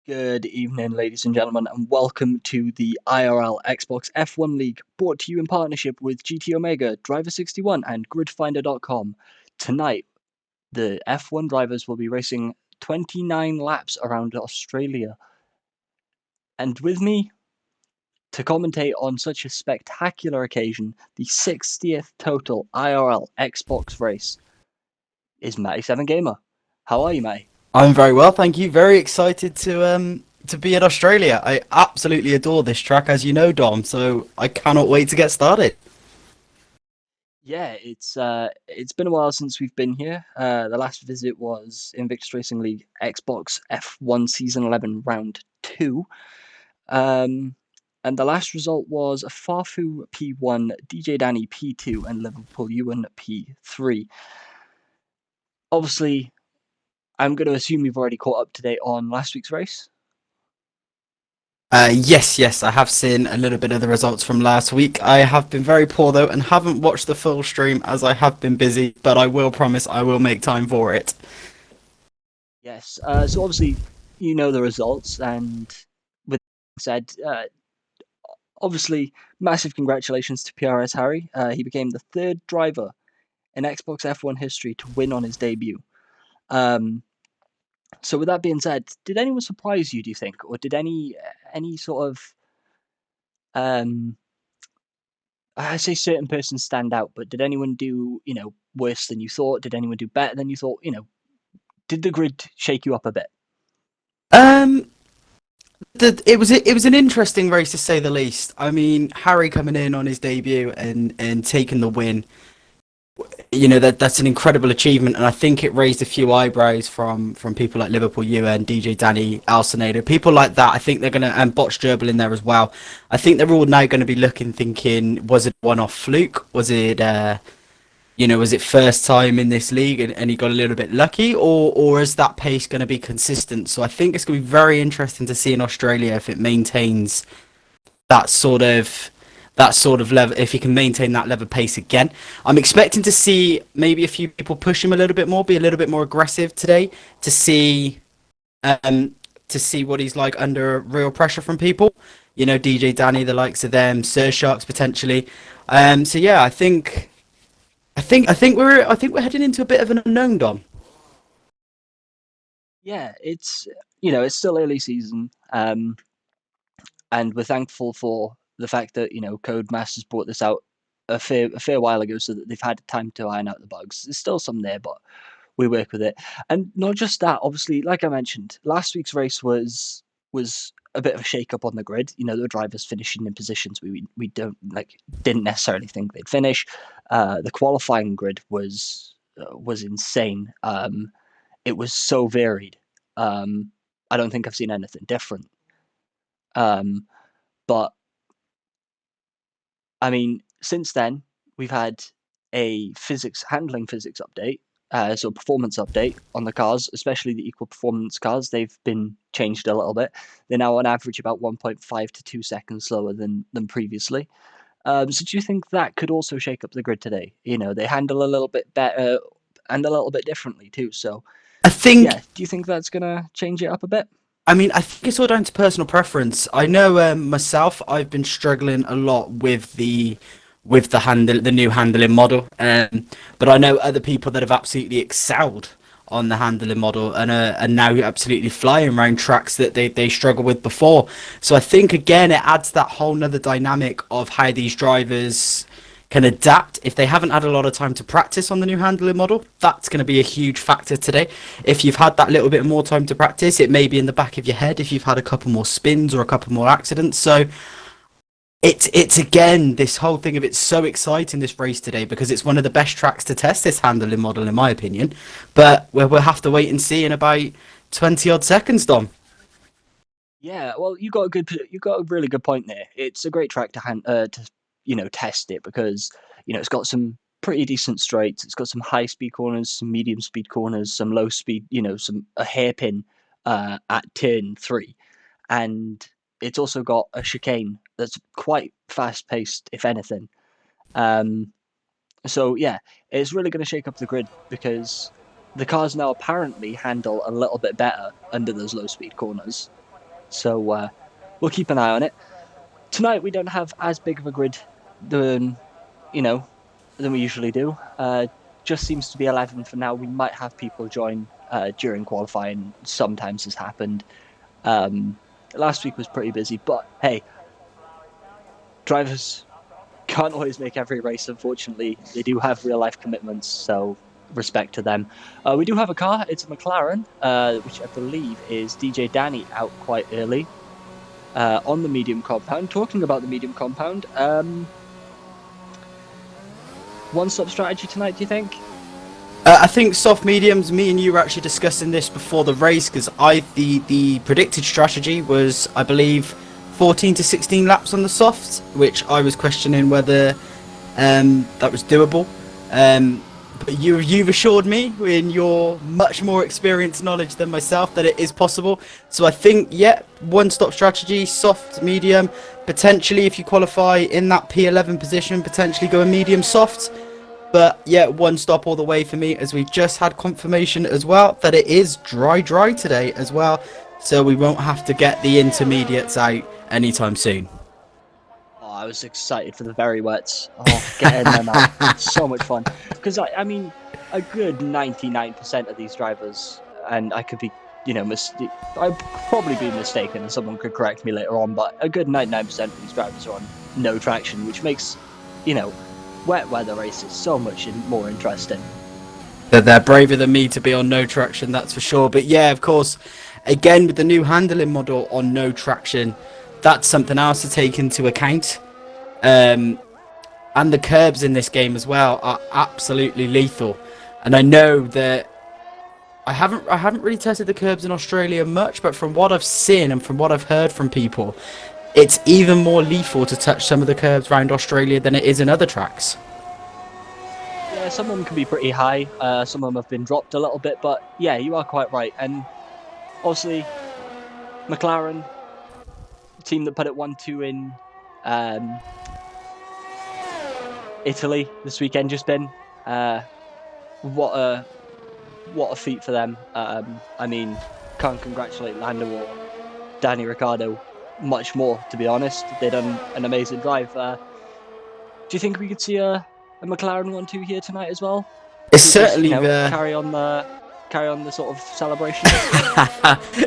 Good evening, ladies and gentlemen, and welcome to the IRL Xbox F1 League, brought to you in partnership with GT Omega, Driver61, and GridFinder.com. Tonight, the F1 drivers will be racing 29 laps around Australia. And with me to commentate on such a spectacular occasion, the 60th total IRL Xbox race, is Matty7Gamer. How are you, Matty? I'm very well, thank you. Very excited to be in Australia. I absolutely adore this track, as you know, Dom. So I cannot wait to get started. Yeah, it's been a while since we've been here. The last visit was Invictus Racing League Xbox F1 Season 11 Round 2. Um, and the last result was a Farfu P1, DJ Danny P2, and Liverpool Ewan P3. Obviously, I'm going to assume you've already caught up to date on last week's race. Yes, I have seen a little bit of the results from last week. I have been very poor though, and haven't watched the full stream as I have been busy. But I will promise I will make time for it. Yes, so obviously, you know the results, and with that said, obviously, massive congratulations to PRS Harry. He became the third driver in Xbox F1 history to win on his debut. Um, so, with that being said, did anyone surprise you? Do you think, or did any sort of I say certain persons stand out, but did anyone do worse than you thought? Did anyone do better than you thought? Did the grid shake you up a bit? Um, it was an interesting race to say the least. I mean, Harry coming in on his debut and taking the win. That's an incredible achievement, and I think it raised a few eyebrows from people like Liverpool UN, DJ Danny, Alcinado, people like that. I think they're gonna, and Botch Gerbil in there as well. I think they're all now going to be looking, thinking, was it one-off fluke? Was it first time in this league and he got a little bit lucky, or is that pace going to be consistent? So I think it's going to be very interesting to see in Australia if it maintains that sort of level, if he can maintain that level pace again. I'm expecting to see maybe a few people push him a little bit more, be a little bit more aggressive today to see what he's like under real pressure from people. DJ Danny, the likes of them, Sir Sharks potentially. So yeah, I think we're heading into a bit of an unknown, Dom. Yeah, it's still early season, and we're thankful for the fact that Codemasters brought this out a fair while ago, so that they've had time to iron out the bugs. There's still some there, but we work with it. And not just that, obviously, like I mentioned, last week's race was a bit of a shake up on the grid. The drivers finishing in positions we didn't necessarily think they'd finish. The qualifying grid was insane. It was so varied. I don't think I've seen anything different. Um, but I mean, since then, we've had a handling physics update, so performance update on the cars, especially the equal performance cars. They've been changed a little bit. They're now on average about 1.5 to 2 seconds slower than previously. So do you think that could also shake up the grid today? They handle a little bit better and a little bit differently too. So I think yeah, do you think that's gonna change it up a bit? I think it's all down to personal preference. I know myself, I've been struggling a lot with the new handling model, but I know other people that have absolutely excelled on the handling model and are now absolutely flying around tracks that they struggled with before. So I think again it adds that whole nother dynamic of how these drivers can adapt. If they haven't had a lot of time to practice on the new handling model, that's going to be a huge factor today. If you've had that little bit more time to practice, it may be in the back of your head if you've had a couple more spins or a couple more accidents. So it's again this whole thing of, it's so exciting, this race today, because it's one of the best tracks to test this handling model in my opinion. But we'll have to wait and see in about 20 odd seconds, Dom. Yeah, well, you got a really good point there. It's a great track to test it, because it's got some pretty decent straights. It's got some high speed corners, some medium speed corners, some low speed, some a hairpin at turn 3, and it's also got a chicane that's quite fast paced, if anything. Um, so yeah, it's really going to shake up the grid, because the cars now apparently handle a little bit better under those low speed corners. So we'll keep an eye on it. Tonight we don't have as big of a grid than we usually do. Just seems to be 11 for now. We might have people join during qualifying. Sometimes has happened. Last week was pretty busy, but hey, drivers can't always make every race, unfortunately. They do have real life commitments, so respect to them. We do have a car. It's a McLaren, which I believe is DJ Danny out quite early on the medium compound. Talking about the medium compound, one-stop strategy tonight, do you think? I think soft mediums, me and you were actually discussing this before the race, because the predicted strategy was, I believe, 14 to 16 laps on the softs, which I was questioning whether that was doable. But you've assured me, in your much more experienced knowledge than myself, that it is possible. So I think, yeah, one-stop strategy, soft, medium, potentially if you qualify in that P11 position, potentially go a medium soft. But yeah, one stop all the way for me, as we just had confirmation as well that it is dry today as well. So we won't have to get the intermediates out anytime soon. Oh, I was excited for the very wets. Oh, getting them out. So much fun. Because, I mean, a good 99% of these drivers, and I could be, I'd probably be mistaken and someone could correct me later on, but a good 99% of these drivers are on no traction, which makes, wet weather races so much more interesting. They're braver than me to be on no traction, that's for sure. But yeah, of course, again with the new handling model on no traction, that's something else to take into account. And the curbs in this game as well are absolutely lethal. And I know that I haven't really tested the curbs in Australia much, but from what I've seen and from what I've heard from people, it's even more lethal to touch some of the curbs around Australia than it is in other tracks. Yeah, some of them can be pretty high. Some of them have been dropped a little bit, but yeah, you are quite right. And obviously, McLaren, team that put it 1-2 in Italy this weekend, just been. What a feat for them. I mean, can't congratulate Lando or Danny Ricciardo much more, to be honest. They've done an amazing drive. Do you think we could see a McLaren 1-2 here tonight as well? It's certainly carry on the sort of celebration.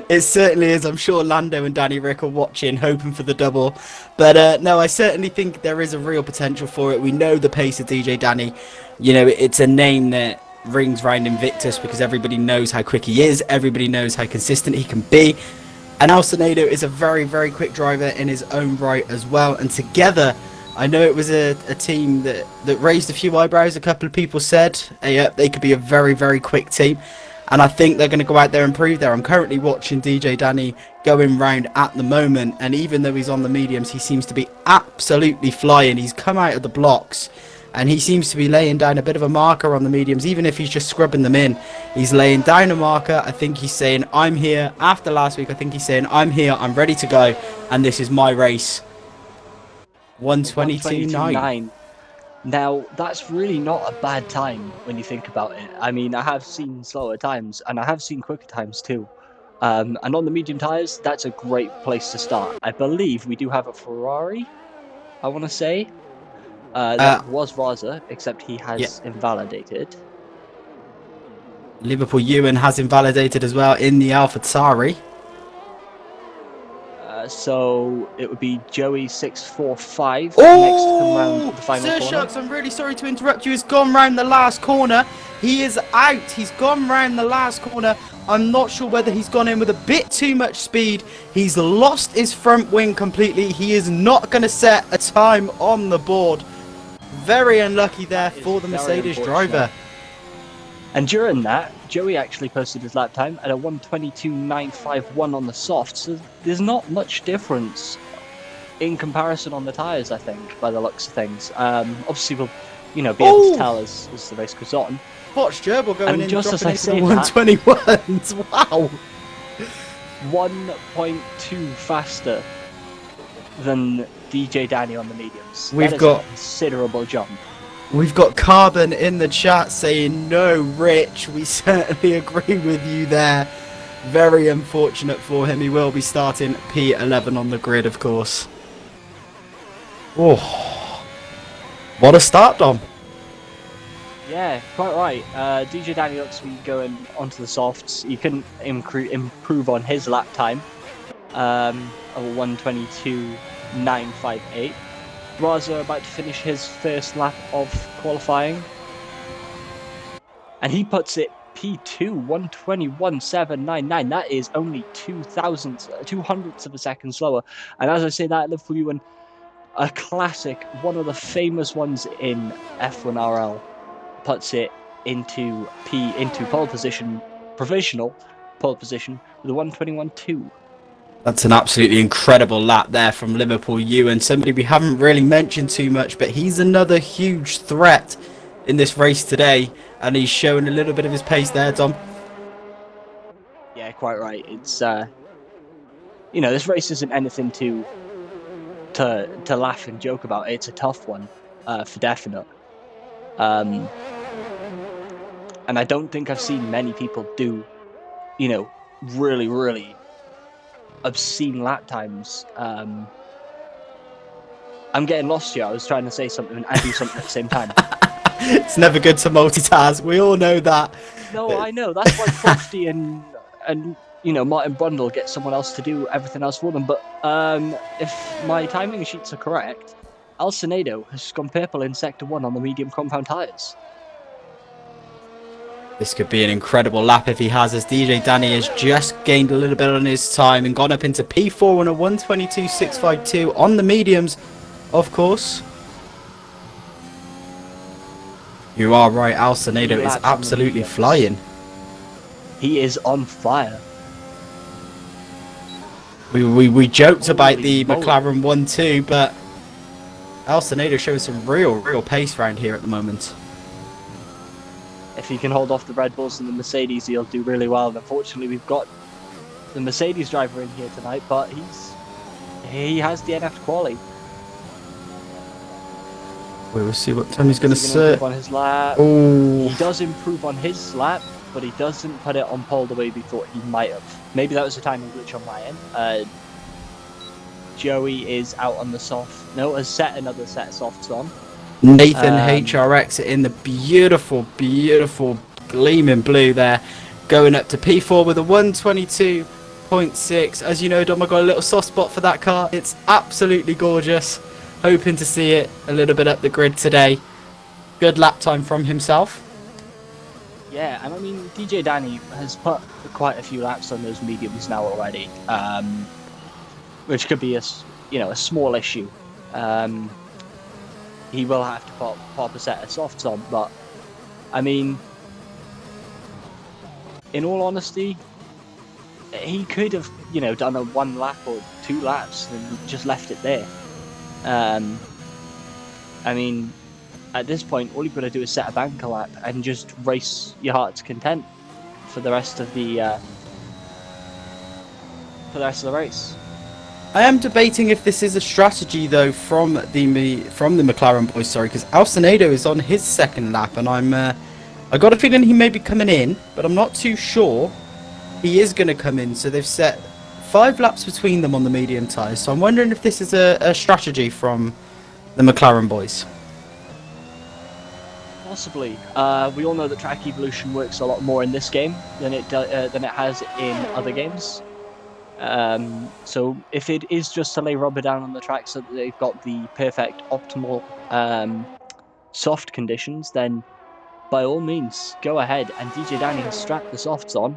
It certainly is. I'm sure Lando and Danny Rick are watching, hoping for the double. But no, I certainly think there is a real potential for it. We know the pace of DJ Danny. It's a name that rings round Invictus because everybody knows how quick he is. Everybody knows how consistent he can be. And DomThNoodle is a very, very quick driver in his own right as well. And together, I know it was a team that raised a few eyebrows. A couple of people said they could be a very, very quick team. And I think they're going to go out there and prove there. I'm currently watching DJ Danny going round at the moment. And even though he's on the mediums, he seems to be absolutely flying. He's come out of the blocks. And he seems to be laying down a bit of a marker on the mediums. Even if he's just scrubbing them in, he's laying down a marker. I think he's saying, I'm here. After last week, I think he's saying, I'm here. I'm ready to go. And this is my race. 122.9. Now, that's really not a bad time when you think about it. I mean, I have seen slower times, and I have seen quicker times too. And on the medium tyres, that's a great place to start. I believe we do have a Ferrari, I want to say. That was Raza, except he has invalidated. Liverpool Ewan has invalidated as well in the AlphaTauri. So it would be Joey 645 next to come round the final corner. Shucks, I'm really sorry to interrupt you. He's gone round the last corner. He is out. He's gone round the last corner. I'm not sure whether he's gone in with a bit too much speed. He's lost his front wing completely. He is not going to set a time on the board. Very unlucky there for the Mercedes driver. And during that, Joey actually posted his lap time at a 122.951 on the soft, so there's not much difference in comparison on the tyres, I think, by the looks of things. Obviously, we'll be able to tell as the race goes on. Watch Gerbil going and in, just as I say 121s. Wow! 1.2 faster than DJ Danny on the mediums. We've got a considerable jump. We've got Carbon in the chat saying, no, Rich, we certainly agree with you there. Very unfortunate for him. He will be starting P11 on the grid, of course. Oh, what a start, Dom. Yeah, quite right. DJ Danny looks to be going onto the softs. He couldn't improve on his lap time of 1:22.958. Raza about to finish his first lap of qualifying, and he puts it P2 1:21.799. That is only 200ths of a second slower. And as I say that, Liverpool Ewan, a classic, one of the famous ones in F1 RL, puts it into pole position, provisional pole position with a 1:21.2. That's an absolutely incredible lap there from Liverpool Ewan. Somebody we haven't really mentioned too much, but he's another huge threat in this race today, and he's showing a little bit of his pace there, Dom. Yeah, quite right. It's this race isn't anything to laugh and joke about. It's a tough one, for definite. And I don't think I've seen many people do, really, really obscene lap times. I'm getting lost here. I was trying to say something and do something at the same time. It's never good to multitask. We all know that. No, I know. That's why Crofty and Martin Brundle get someone else to do everything else for them. But if my timing sheets are correct, Alcinado has gone purple in Sector 1 on the medium compound tyres. This could be an incredible lap if he has, as DJ Danny has just gained a little bit on his time and gone up into P4 on a 1:22.652 on the mediums, of course. You are right, Alcinado is absolutely flying. He is on fire. We joked about the McLaren 1-2, but Alcinado shows some real pace around here at the moment. If he can hold off the Red Bulls and the Mercedes, he'll do really well. And unfortunately, we've got the Mercedes driver in here tonight, but he has the NF quali. We will see what time he's going to sit. On his lap. Oh. He does improve on his lap, but he doesn't put it on pole the way we thought he might have. Maybe that was a timing glitch on my end. Joey is out on the soft. No, has set another set of softs on. Nathan HRX in the beautiful gleaming blue there, going up to P4 with a 1:22.6. As you know, Dom, I've got a little soft spot for that car. It's absolutely gorgeous. Hoping to see it a little bit up the grid today. Good lap time from himself. Yeah, and I mean, DJ Danny has put quite a few laps on those mediums now already, which could be a small issue. He will have to pop a set of softs on, but I mean, in all honesty, he could have done a 1 lap or 2 laps and just left it there. I mean, at this point, all you've got to do is set a banker lap and just race your heart's content for the rest of the race. I am debating if this is a strategy though from the McLaren boys, because Alcinado is on his second lap, and I got a feeling he may be coming in, but I'm not too sure. He is going to come in, so they've set 5 laps between them on the medium tyres. So I'm wondering if this is a strategy from the McLaren boys. Possibly. We all know that track evolution works a lot more in this game than it has in other games. So if it is just to lay rubber down on the track so that they've got the perfect optimal soft conditions, then by all means go ahead, and DJ Danny has strapped the softs on.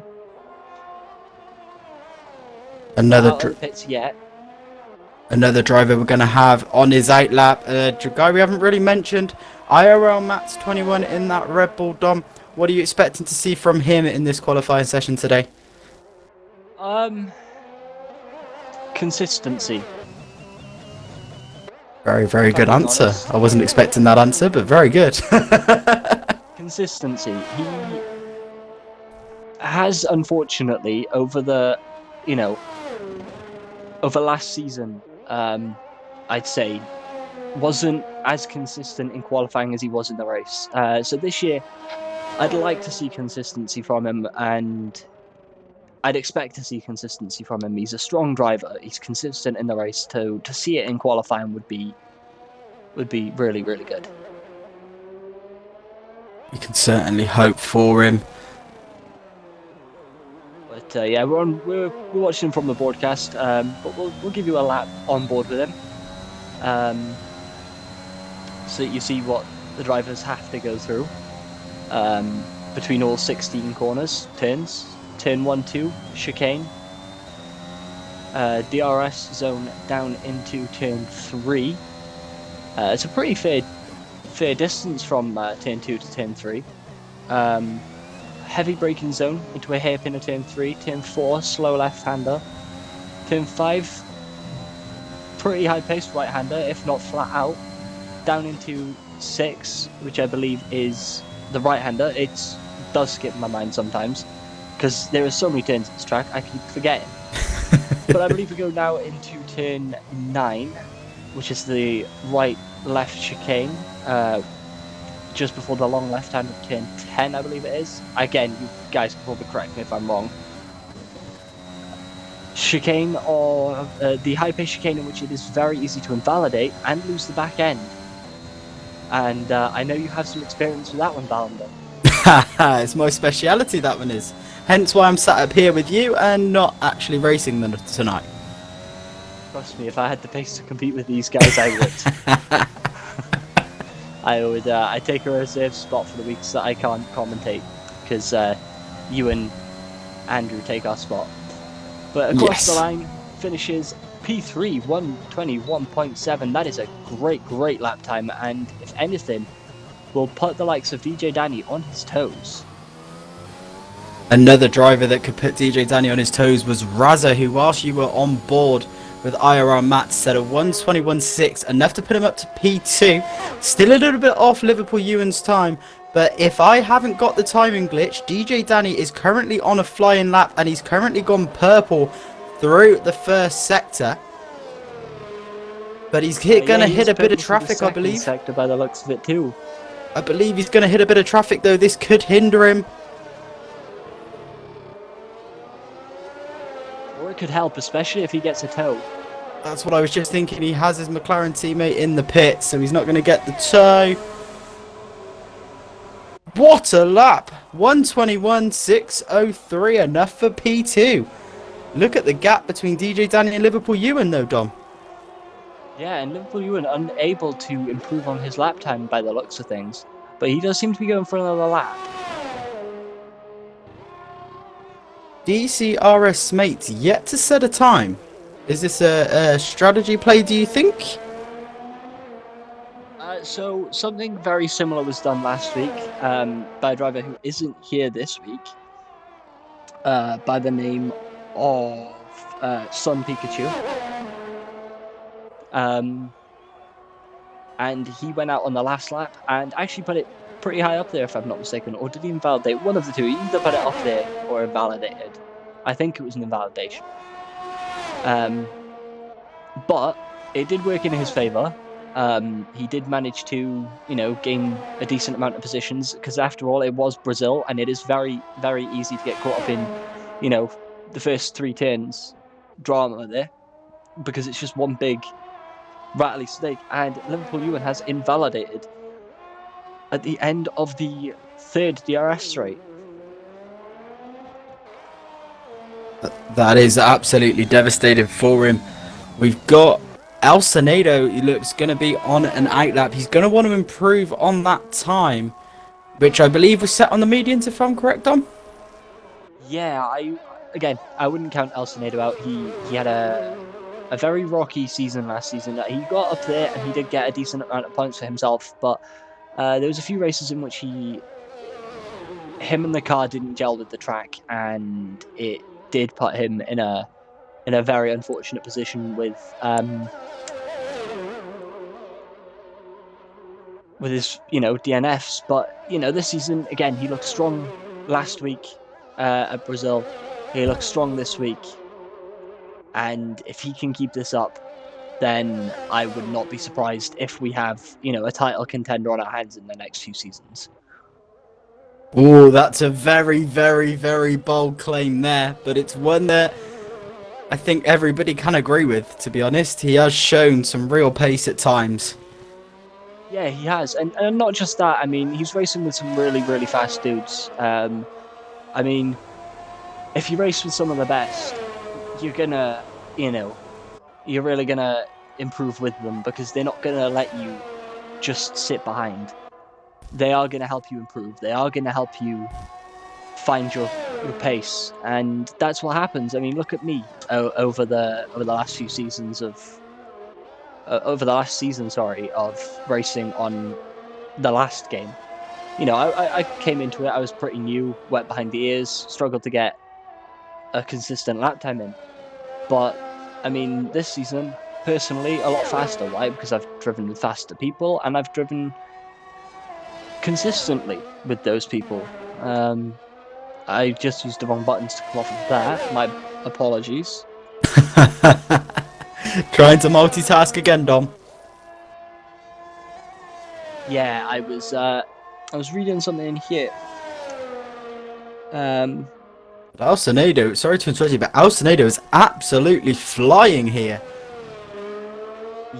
Another driver we're going to have on his outlap, a guy we haven't really mentioned, IRL Mats 21 in that Red Bull. Dom, what are you expecting to see from him in this qualifying session today? Consistency. Very good answer. Honest. I wasn't expecting that answer, but very good. Consistency. He has, unfortunately, over last season, I'd say, wasn't as consistent in qualifying as he was in the race. So this year, I'd like to see consistency from him, and I'd expect to see consistency from him. He's a strong driver. He's consistent in the race. To see it in qualifying would be really, really good. You can certainly hope for him. But yeah, we're watching him from the broadcast. But we'll give you a lap on board with him, so that you see what the drivers have to go through between all 16 corners, turns, turn 1, 2, chicane, DRS zone down into turn 3. It's a pretty fair distance from turn 2 to turn 3. Heavy braking zone into a hairpin at turn 3. Turn 4, slow left-hander. Turn 5, pretty high-paced right-hander, if not flat out. Down into 6, which I believe is the right-hander. It does skip my mind sometimes, because there are so many turns in this track, I keep forgetting. But I believe we go now into turn 9, which is the right-left chicane, just before the long left-hand of turn 10, I believe it is. Again, you guys can probably correct me if I'm wrong. Chicane, or the high-pace chicane, in which it is very easy to invalidate and lose the back end. And I know you have some experience with that one, Ballender. It's my speciality, that one is. Hence why I'm sat up here with you and not actually racing them tonight. Trust me, if I had the pace to compete with these guys, I would. I'd take a reserve spot for the weeks that I can't commentate, because you and Andrew take our spot. But across the line finishes P3 121.7. That is a great lap time, and if anything, will put the likes of DJ Danny on his toes. Another driver that could put DJ Danny on his toes was Raza, who, whilst you were on board with IRL Matt, set a 121.6, enough to put him up to P2. Still a little bit off Liverpool Ewan's time, but if I haven't got the timing glitch, DJ Danny is currently on a flying lap, and he's currently gone purple through the first sector. But he's gonna hit a bit of traffic, I believe. Sector by the looks of it too. I believe he's gonna hit a bit of traffic though. This could hinder him. Or it could help, especially if he gets a tow. That's what I was just thinking. He has his McLaren teammate in the pit, so he's not going to get the tow. What a lap! 121.603, enough for P2. Look at the gap between DJ Danny and Liverpool Ewan though, Dom. Yeah, and Liverpool Ewan unable to improve on his lap time by the looks of things. But he does seem to be going for another lap. DCRS mates yet to set a time. Is this a strategy play, do you think? So something very similar was done last week by a driver who isn't here this week, by the name of Sun Pikachu. And he went out on the last lap and actually put it pretty high up there, if I'm not mistaken. Or did he invalidate? One of the two. He either put it up there or invalidated. I think it was an invalidation. But it did work in his favour. He did manage to, gain a decent amount of positions, because after all, it was Brazil, and it is very, very easy to get caught up in, the first 3 turns drama there, because it's just one big rattly snake. And Liverpool Ewan has invalidated at the end of the 3rd DRS straight. That is absolutely devastating for him. We've got El Senedo, he looks going to be on an outlap. He's going to want to improve on that time, which I believe was set on the medians, if I'm correct, Dom? Yeah, I wouldn't count El Senedo out. He had a very rocky season last season. He got up there and he did get a decent amount of points for himself, but there was a few races in which him and the car didn't gel with the track, and it did put him in a very unfortunate position with his DNFs. But this season again, he looked strong last week at Brazil. He looks strong this week, and if he can keep this up, then I would not be surprised if we have a title contender on our hands in the next few seasons. Oh, that's a very, very, very bold claim there, but it's one that I think everybody can agree with, to be honest. He has shown some real pace at times. Yeah, he has, and not just that. I mean, he's racing with some really, really fast dudes. I mean, if you race with some of the best, you're gonna, you're really gonna improve with them because they're not gonna let you just sit behind. They are gonna help you improve. They are gonna help you find your pace, and that's what happens. I mean, look at me over the last few seasons of over the last season, sorry, of racing on the last game. I came into it. I was pretty new, wet behind the ears, struggled to get a consistent lap time in. But I mean, this season, personally, a lot faster. Why? Because I've driven with faster people, and I've driven consistently with those people. I just used the wrong buttons to come off of that. My apologies. Trying to multitask again, Dom. Yeah, I was reading something in here. DomThNoodle, sorry to interrupt you, but DomThNoodle is absolutely flying here.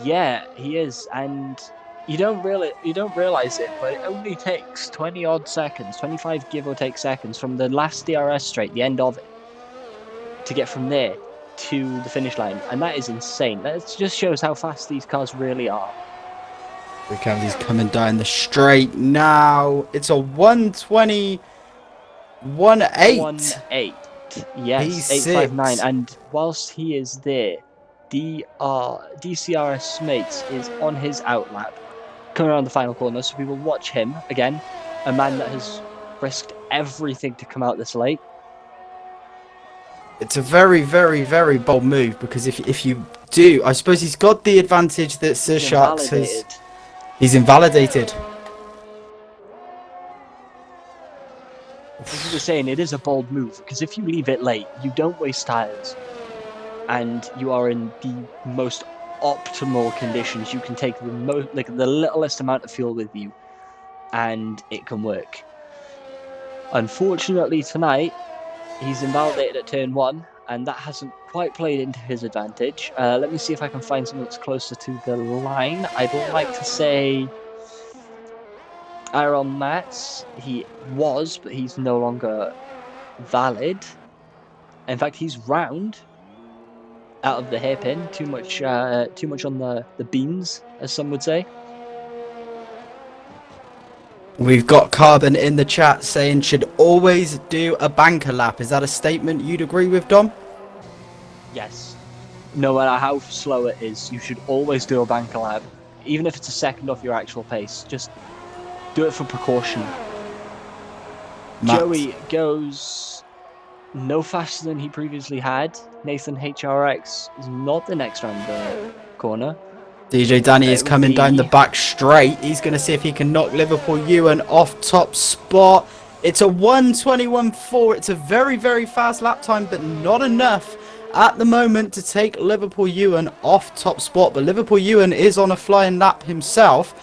Yeah, he is, and you don't realize it, but it only takes 20 odd seconds, 25 give or take seconds from the last DRS straight, the end of it, to get from there to the finish line, and that is insane. That just shows how fast these cars really are. Here comes, he's coming down the straight now. It's a 120, 1-8. 1-8. Yes, P6. 859. And whilst he is there, DCRS Smates is on his outlap, coming around the final corner, so we will watch him again. A man that has risked everything to come out this late. It's a very, very, very bold move because if you do, I suppose he's got the advantage that Sir Sharks has. He's invalidated. As you were saying, it is a bold move because if you leave it late, you don't waste tires, and you are in the most optimal conditions. You can take the littlest amount of fuel with you, and it can work. Unfortunately, tonight he's invalidated at turn 1, and that hasn't quite played into his advantage. Let me see if I can find something that's closer to the line. I'd like to say IRL Mats, he was, but he's no longer valid. In fact, he's round out of the hairpin. Too much on the beans, as some would say. We've got Carbon in the chat saying should always do a banker lap. Is that a statement you'd agree with, Dom? Yes. No matter how slow it is, you should always do a banker lap. Even if it's a second off your actual pace. Just do it for precaution. Joey goes no faster than he previously had. Nathan HRX is not the next round the corner. DJ Danny is coming down the back straight. He's going to see if he can knock Liverpool Ewan off top spot. It's a 1:21.4. It's a very, very fast lap time, but not enough at the moment to take Liverpool Ewan off top spot. But Liverpool Ewan is on a flying lap himself,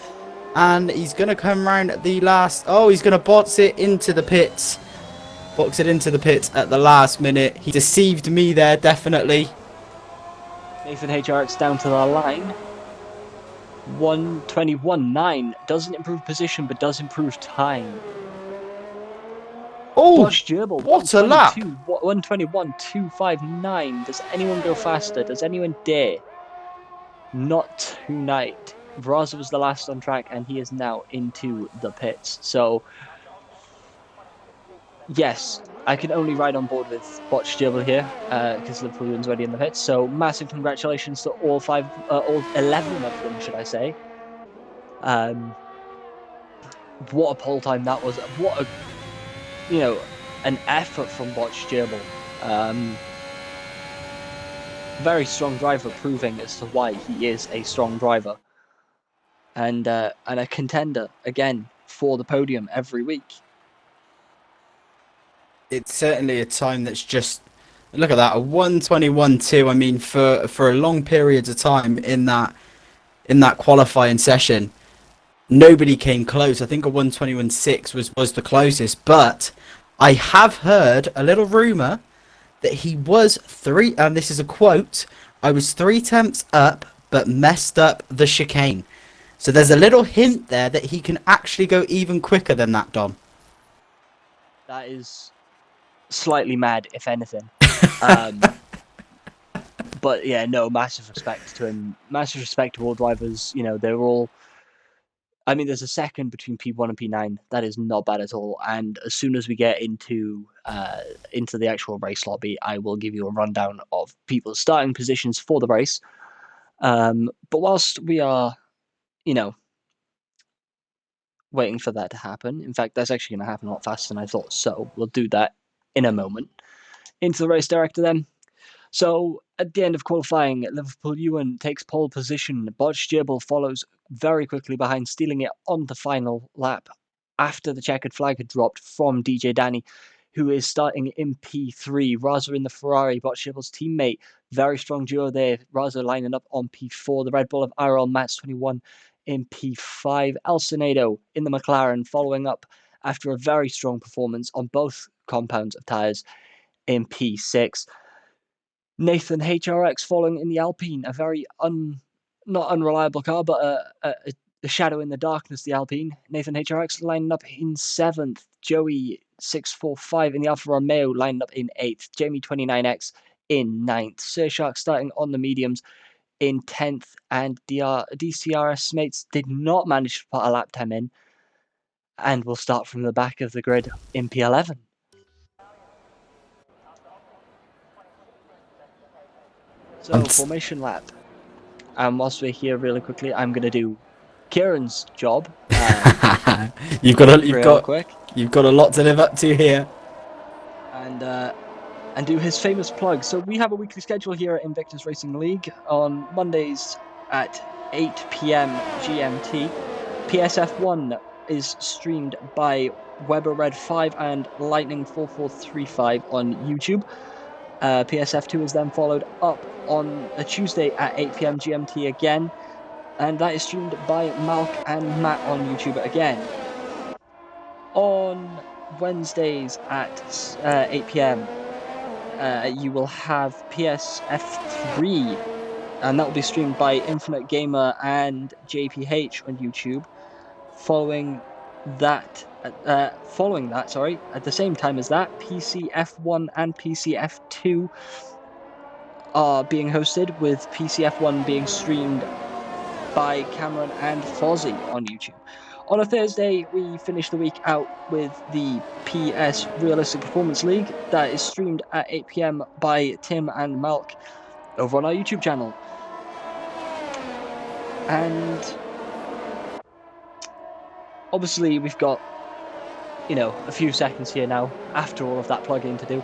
and he's going to come round at the last. Oh, he's going to box it into the pits. Box it into the pits at the last minute. He deceived me there, definitely. Nathan HRX down to the line. 1:21.9 doesn't improve position, but does improve time. Oh, what a lap! 1:21.259. Does anyone go faster? Does anyone dare? Not tonight. Braza was the last on track, and he is now into the pits. So, yes, I can only ride on board with Botch Gerbil here because Liverpool is already in the pits. So, massive congratulations to all 11 of them, should I say? What a pole time that was! What a an effort from Botch Gerbil. Very strong driver, proving as to why he is a strong driver, and a contender again for the podium every week. It's certainly a time that's just, look at that, a 1:21.2. I mean, for a long periods of time in that qualifying session, nobody came close. I think a 121.6 was the closest, but I have heard a little rumor that he was three, and this is a quote, I was 3 tenths up, but messed up the chicane. So there's a little hint there that he can actually go even quicker than that, Dom. That is slightly mad, if anything. But yeah, no, massive respect to him. Massive respect to all drivers. You know, they're all. I mean, there's a second between P1 and P9. That is not bad at all. And as soon as we get into the actual race lobby, I will give you a rundown of people's starting positions for the race. But whilst we are, you know, waiting for that to happen, in fact, that's actually going to happen a lot faster than I thought. So we'll do that in a moment. Into the race director then. So at the end of qualifying, Liverpool Ewan takes pole position. Botch Jibble follows very quickly behind, stealing it on the final lap after the checkered flag had dropped from DJ Danny, who is starting in P3. Raza in the Ferrari, Botch Jibble's teammate. Very strong duo there. Raza lining up on P4. The Red Bull of IRL Mats 21 in P5. El Senado in the McLaren following up after a very strong performance on both compounds of tyres in P6. Nathan HRX following in the Alpine, a very not unreliable car, but a shadow in the darkness, the Alpine. Nathan HRX lining up in 7th. Joey 645 in the Alfa Romeo lining up in 8th. Jamie 29X in 9th. Surshak starting on the mediums in 10th. And DCRS mates did not manage to put a lap time in. And we'll start from the back of the grid in P11. So, formation lap. And whilst we're here really quickly, I'm going to do Kieran's job. You've got a lot to live up to here. And do his famous plug. So we have a weekly schedule here at Invictus Racing League on Mondays at 8 p.m. GMT. PSF1 is streamed by Weber Red 5 and Lightning 4435 on YouTube. PSF2 is then followed up on a Tuesday at 8 p.m. GMT again, and that is streamed by Malk and Matt on YouTube again. On Wednesdays at 8 p.m., you will have PS F3, and that will be streamed by Infinite Gamer and JPH on YouTube. Following that, at the same time as that, PC F1 and PC F2 are being hosted, with PC F1 being streamed by Cameron and Fozzy on YouTube. On a Thursday, we finish the week out with the PS Realistic Performance League that is streamed at 8 p.m. by Tim and Malk over on our YouTube channel. And obviously we've got, a few seconds here now after all of that plug-in to do.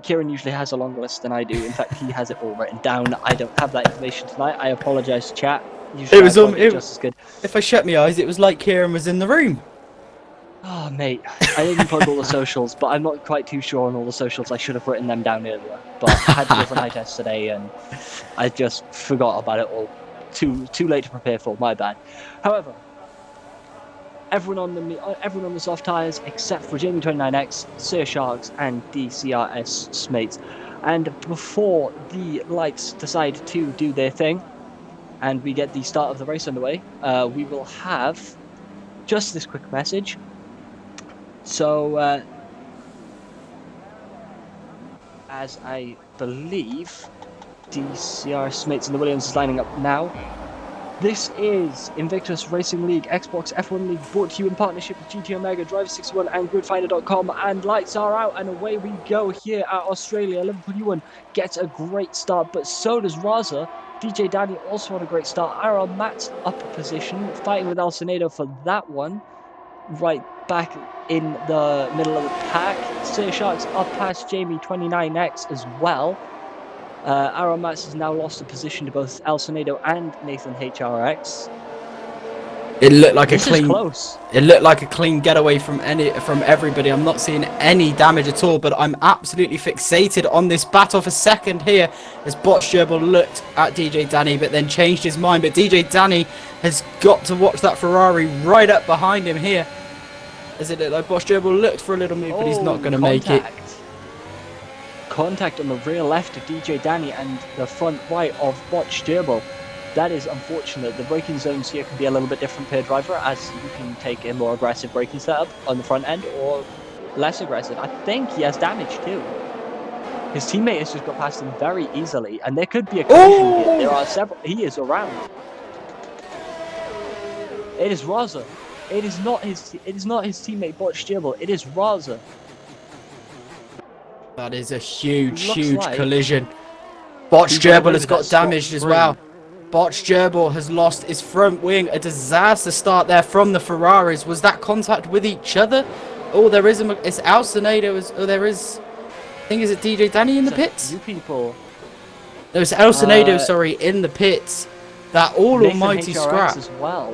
Kieran usually has a longer list than I do. In fact, he has it all written down. I don't have that information tonight. I apologise, chat. Usually it was just as good. If I shut my eyes, it was like Kieran was in the room. Oh, mate, I didn't plug all the socials, but I'm not quite too sure on all the socials. I should have written them down earlier, but I had to go for an eye test today, and I just forgot about it all. Too late to prepare for. My bad. However, everyone on the soft tyres except for Jamie 29X, Sir Sharks, and DCRS Smates. And before the lights decide to do their thing, and we get the start of the race underway, we will have just this quick message. So, as I believe DCRS Smates and the Williams is lining up now, this is Invictus Racing League Xbox F1 League, brought to you in partnership with GT Omega, Driver61 and GridFinder.com, and lights are out and away we go here at Australia. Liverpool Ewan gets a great start, but so does Raza. DJ Danny also had a great start. IRL Matt's up position, fighting with El Senado for that one. Right back in the middle of the pack. Sir Sharks up past Jamie 29X as well. Aaron Matz has now lost a position to both El Senado and Nathan HRX. It looked like This a clean. is close. It looked like a clean getaway from everybody. I'm not seeing any damage at all, but I'm absolutely fixated on this battle for second here as Botch Gerbil looked at DJ Danny but then changed his mind. But DJ Danny has got to watch that Ferrari right up behind him here. As it looked like Botch Gerbil looked for a little move, but he's not going to make it. Contact on the rear left of DJ Danny and the front right of Botch Gerbil. That is unfortunate. The braking zones here can be a little bit different per driver, as you can take a more aggressive braking setup on the front end or less aggressive. I think he has damage too. His teammate has just got past him very easily, and there could be a collision here. There are several. He is around. It is Raza. It is not his. It is not his teammate Botch Gerbil. It is Raza. That is a huge collision. Botch Gerbil has got damaged as well. Botch Gerbil has lost his front wing. A disaster start there from the Ferraris. Was that contact with each other? Oh, there is it's Alcinado. Oh, there is. I think, is it DJ Danny in the pits? You people. There's Alcinado, sorry, in the pits. That almighty scrap as well.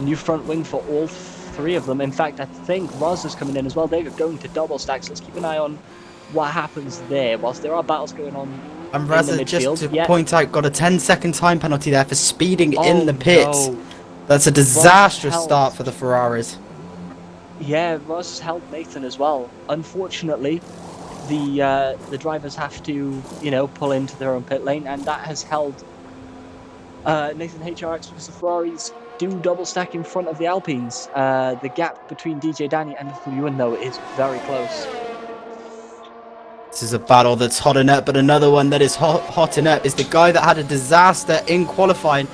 New front wing for all three of them. In fact, I think Raza's coming in as well. They're going to double stacks. Let's keep an eye on what happens there. Whilst there are battles going on. And Raza, just to point out, got a 10-second time penalty there for speeding in the pits. No. That's a disastrous start for the Ferraris. Yeah, Raza's helped Nathan as well. Unfortunately, the drivers have to, pull into their own pit lane, and that has held Nathan HRX because the Ferraris do double stack in front of the Alpines. The gap between DJ Danny and F1 though is very close. This is a battle that's hotting up, but another one that is hotting up is the guy that had a disaster in qualifying.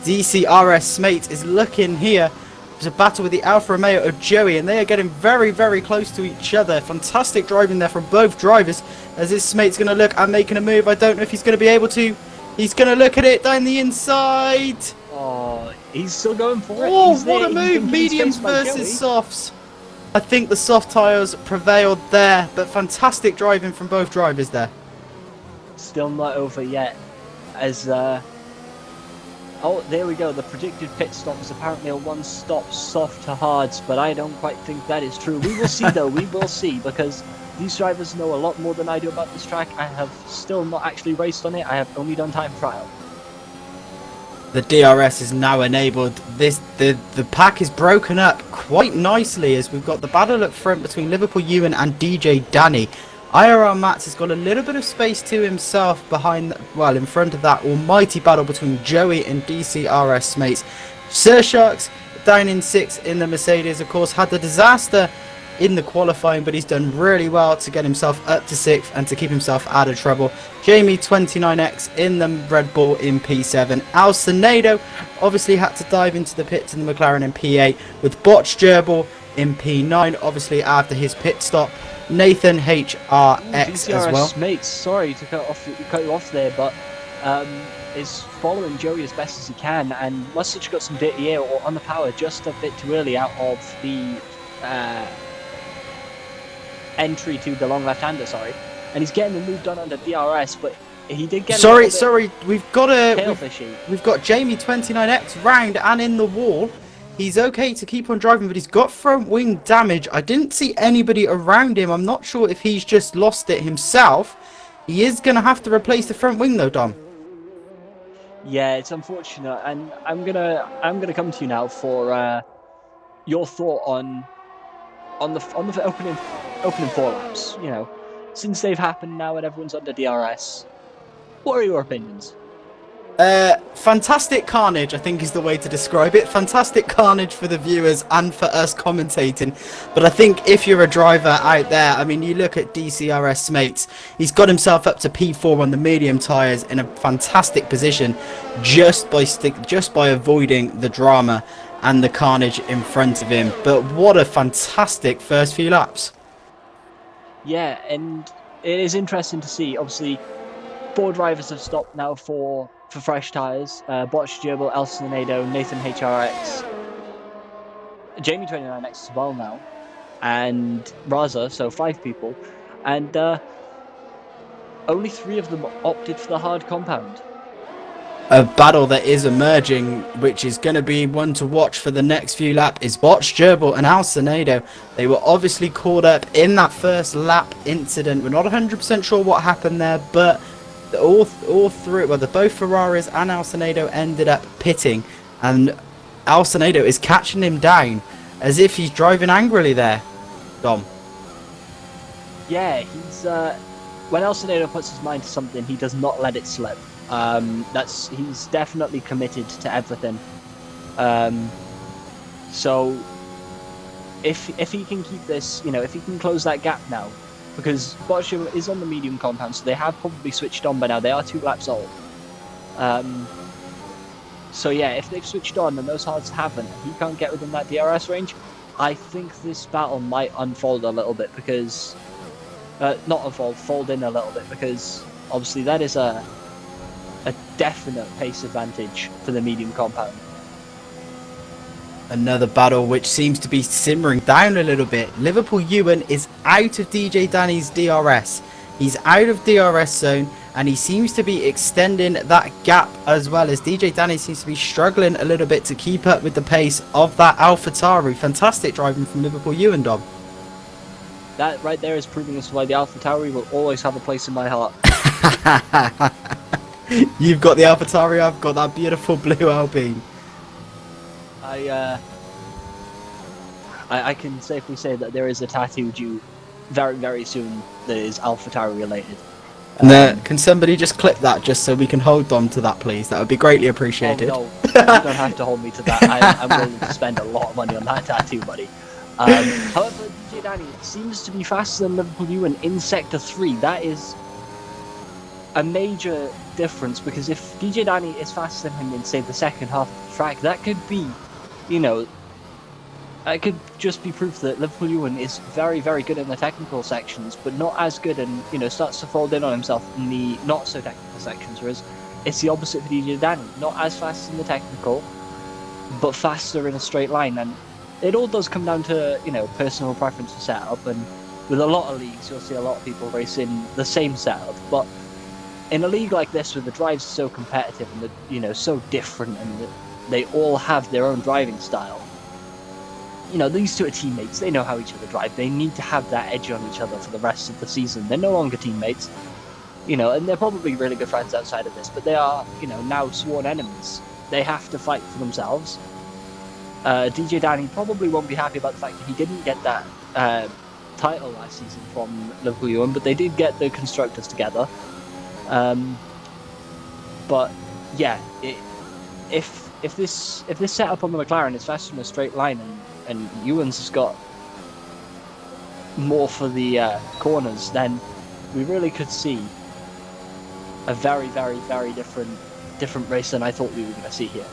DCRS Smate is looking here. There's a battle with the Alfa Romeo of Joey, and they are getting very, very close to each other. Fantastic driving there from both drivers, as this Smate's going to look at making a move. I don't know if he's going to be able to. He's going to look at it down the inside. Oh, he's still going for it. Oh, what a move. Mediums versus softs. I think the soft tyres prevailed there, but fantastic driving from both drivers there. Still not over yet, as oh, there we go. The predicted pit stop is apparently a one-stop soft to hards, but I don't quite think that is true. We will see, though. We will see, because these drivers know a lot more than I do about this track. I have still not actually raced on it. I have only done time trial. The DRS is now enabled. The pack is broken up quite nicely, as we've got the battle up front between Liverpool Ewan and DJ Danny. IRL Mats has got a little bit of space to himself behind, well, in front of that almighty battle between Joey and DCRS mates. Sir Sharks down in 6th in the Mercedes, of course, had the disaster in the qualifying, but he's done really well to get himself up to 6th and to keep himself out of trouble. Jamie 29X in the Red Bull in P7. Alcinado obviously had to dive into the pits in the McLaren in P8, with Botch Gerbil in P9, obviously after his pit stop. Nathan HRX as well. Mates, sorry to cut you off there, but is following Joey as best as he can, and must have got some dirty air or on the power just a bit too early out of the entry to the long left-hander, and he's getting the move done under DRS, but he did get sorry, we've got Jamie 29X round and in the wall. He's okay to keep on driving, but he's got front wing damage. I didn't see anybody around him. I'm not sure if he's just lost it himself. He is going to have to replace the front wing though, Dom. Yeah, it's unfortunate, and I'm gonna come to you now for your thought on the opening 4 laps. Since they've happened now and everyone's under DRS, what are your opinions? Fantastic carnage, I think, is the way to describe it. Fantastic carnage for the viewers and for us commentating. But I think if you're a driver out there, I mean, you look at DCRS mates, he's got himself up to P4 on the medium tyres in a fantastic position just by avoiding the drama and the carnage in front of him. But what a fantastic first few laps. Yeah, and it is interesting to see. Obviously, 4 drivers have stopped now for fresh tyres. Botch Gerbil, Alcinado, Nathan HRX, Jamie 29X as well now, and Raza, so 5 people. And only 3 of them opted for the hard compound. A battle that is emerging, which is going to be one to watch for the next few laps, is Botch Gerbil and DomThNoodle. They were obviously caught up in that first lap incident. We're not 100% sure what happened there, but all through, well, both Ferraris and DomThNoodle ended up pitting, and DomThNoodle is catching him down as if he's driving angrily there. Dom. Yeah, he's when DomThNoodle puts his mind to something, he does not let it slip. He's definitely committed to everything. So if he can keep this, if he can close that gap now, because Botch is on the medium compound, so they have probably switched on by now. They are 2 laps old. So yeah, if they've switched on and those hards haven't, and he can't get within that DRS range, I think this battle might unfold a little bit because, fold in a little bit, because obviously that is a definite pace advantage for the medium compound. Another battle which seems to be simmering down a little bit. Liverpool Ewan is out of DJ Danny's DRS. He's out of DRS zone, and he seems to be extending that gap as well, as DJ Danny seems to be struggling a little bit to keep up with the pace of that AlphaTauri. Fantastic driving from Liverpool Ewan, Dom. That right there is proving us why the AlphaTauri will always have a place in my heart. You've got the AlphaTauri, I've got that beautiful blue Alpine. I can safely say that there is a tattoo due very, very soon that is AlphaTauri related. Can somebody just clip that just so we can hold on to that, please? That would be greatly appreciated. Oh, no, you don't have to hold me to that. I'm willing to spend a lot of money on that tattoo, buddy. However, DJ Danny seems to be faster than Liverpool Ewan in Sector 3. That is a major difference, because if DJ Danny is faster than him in, say, the second half of the track, that could be, it could just be proof that Liverpool Ewan is very, very good in the technical sections, but not as good and, starts to fold in on himself in the not so technical sections, whereas it's the opposite for DJ Danny. Not as fast in the technical, but faster in a straight line. And it all does come down to, personal preference for setup, and with a lot of leagues, you'll see a lot of people racing the same setup, but in a league like this, where the drives are so competitive and so different, and they all have their own driving style, these two are teammates. They know how each other drive. They need to have that edge on each other for the rest of the season. They're no longer teammates, and they're probably really good friends outside of this, but they are, now sworn enemies. They have to fight for themselves. DJ Danny probably won't be happy about the fact that he didn't get that title last season from Liverpool Ewan, but they did get the constructors together. But yeah, if this setup on the McLaren is faster in a straight line, and Ewan's has got more for the corners, then we really could see a very, very, very different race than I thought we were going to see here.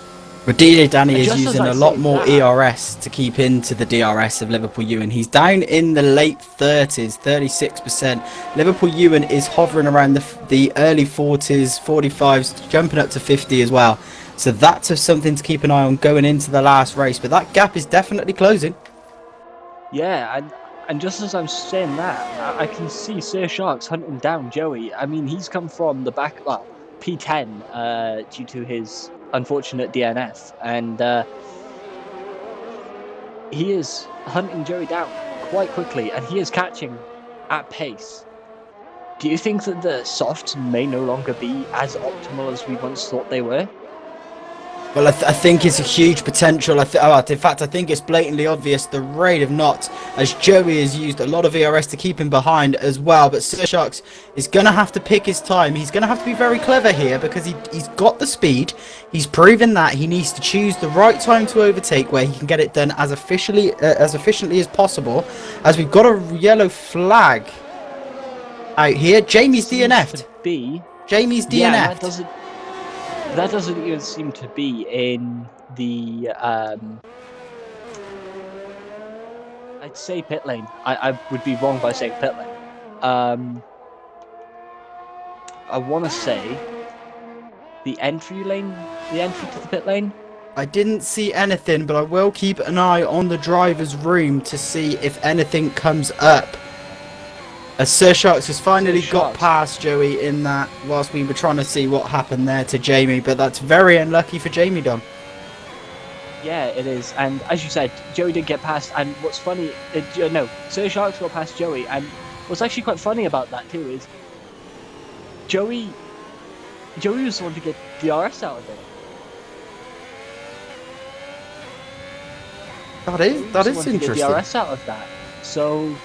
But DJ Danny is using a lot more ERS to keep into the DRS of Liverpool Ewan. He's down in the late 30s, 36%. Liverpool Ewan is hovering around the early 40s, 45s, jumping up to 50 as well. So that's something to keep an eye on going into the last race. But that gap is definitely closing. Yeah, and just as I'm saying that, I can see Sir Sharks hunting down Joey. I mean, he's come from the back, P10, due to his unfortunate DNF, and he is hunting Joey down quite quickly, and he is catching at pace. Do you think that the softs may no longer be as optimal as we once thought they were? Well, I think it's a huge potential. In fact, I think it's blatantly obvious the rate of knots, as Joey has used a lot of ERS to keep him behind as well. But Sir Sharks is going to have to pick his time. He's going to have to be very clever here, because he's got the speed. He's proven that he needs to choose the right time to overtake, where he can get it done as efficiently as possible. As we've got a yellow flag out here, Jamie's DNF'd. Jamie's DNF'd. Yeah, that doesn't even seem to be in the, I'd say pit lane. I would be wrong by saying pit lane. I want to say the entry to the pit lane. I didn't see anything, but I will keep an eye on the driver's room to see if anything comes up. As Sir Sharks has finally Sir got Sharks. past Joey in that, whilst we were trying to see what happened there to Jamie, but that's very unlucky for Jamie, Dom. Yeah, it is. And as you said, Joey did get past. And what's funny, no, Sir Sharks got past Joey. And what's actually quite funny about that too is Joey was the one to get DRS out of it. That is interesting. DRS out of that. So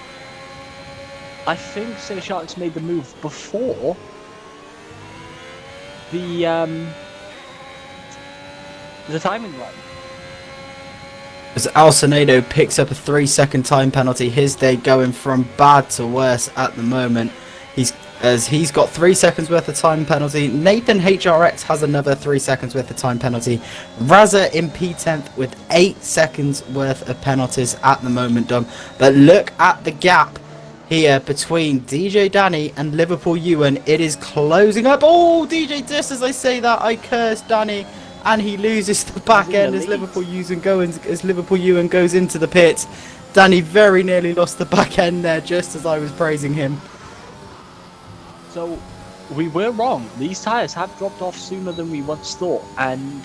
I think Sir Sharks made the move before the timing run. As Alcinado picks up a 3-second time penalty, his day going from bad to worse at the moment. He's got 3 seconds worth of time penalty. Nathan HRX has another 3 seconds worth of time penalty. Raza in P10th with 8 seconds worth of penalties at the moment, Dom. But look at the gap here between DJ Danny and Liverpool Ewan. It is closing up. Oh, DJ Dis, as I say that, I curse Danny. And he loses the back end as Liverpool Ewan goes into the pit. Danny very nearly lost the back end there just as I was praising him. So we were wrong. These tyres have dropped off sooner than we once thought, and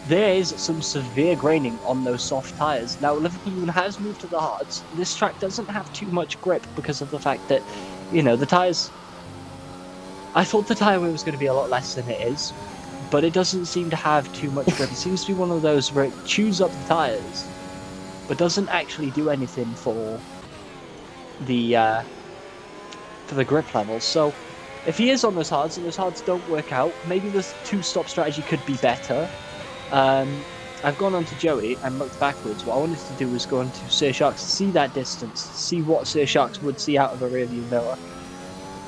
there is some severe graining on those soft tyres. Now Liverpool Ewan has moved to the hards. This track doesn't have too much grip because of the fact that, you know, the tyres. I thought the tyre wear was going to be a lot less than it is. But it doesn't seem to have too much grip. It seems to be one of those where it chews up the tyres, but doesn't actually do anything for the grip levels. So if he is on those hards and those hards don't work out, maybe the 2-stop strategy could be better. I've gone on to Joey and looked backwards. What I wanted to do was go on to Sir Sharks to see that distance, see what Sir Sharks would see out of a rearview mirror.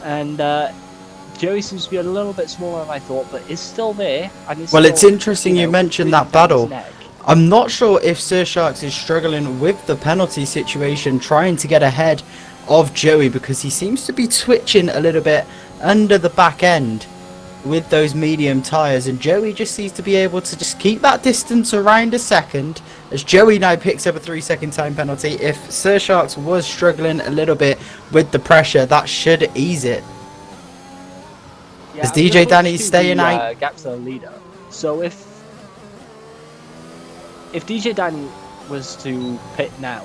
And Joey seems to be a little bit smaller than I thought, but is still there. And well, it's interesting you mentioned that battle. I'm not sure if Sir Sharks is struggling with the penalty situation, trying to get ahead of Joey, because he seems to be twitching a little bit under the back end with those medium tyres, and Joey just seems to be able to just keep that distance around a second, as Joey now picks up a 3-second time penalty. If Sir Sharks was struggling a little bit with the pressure, that should ease it. Yeah, as DJ Danny's staying out. Gap to the leader. So if DJ Danny was to pit now,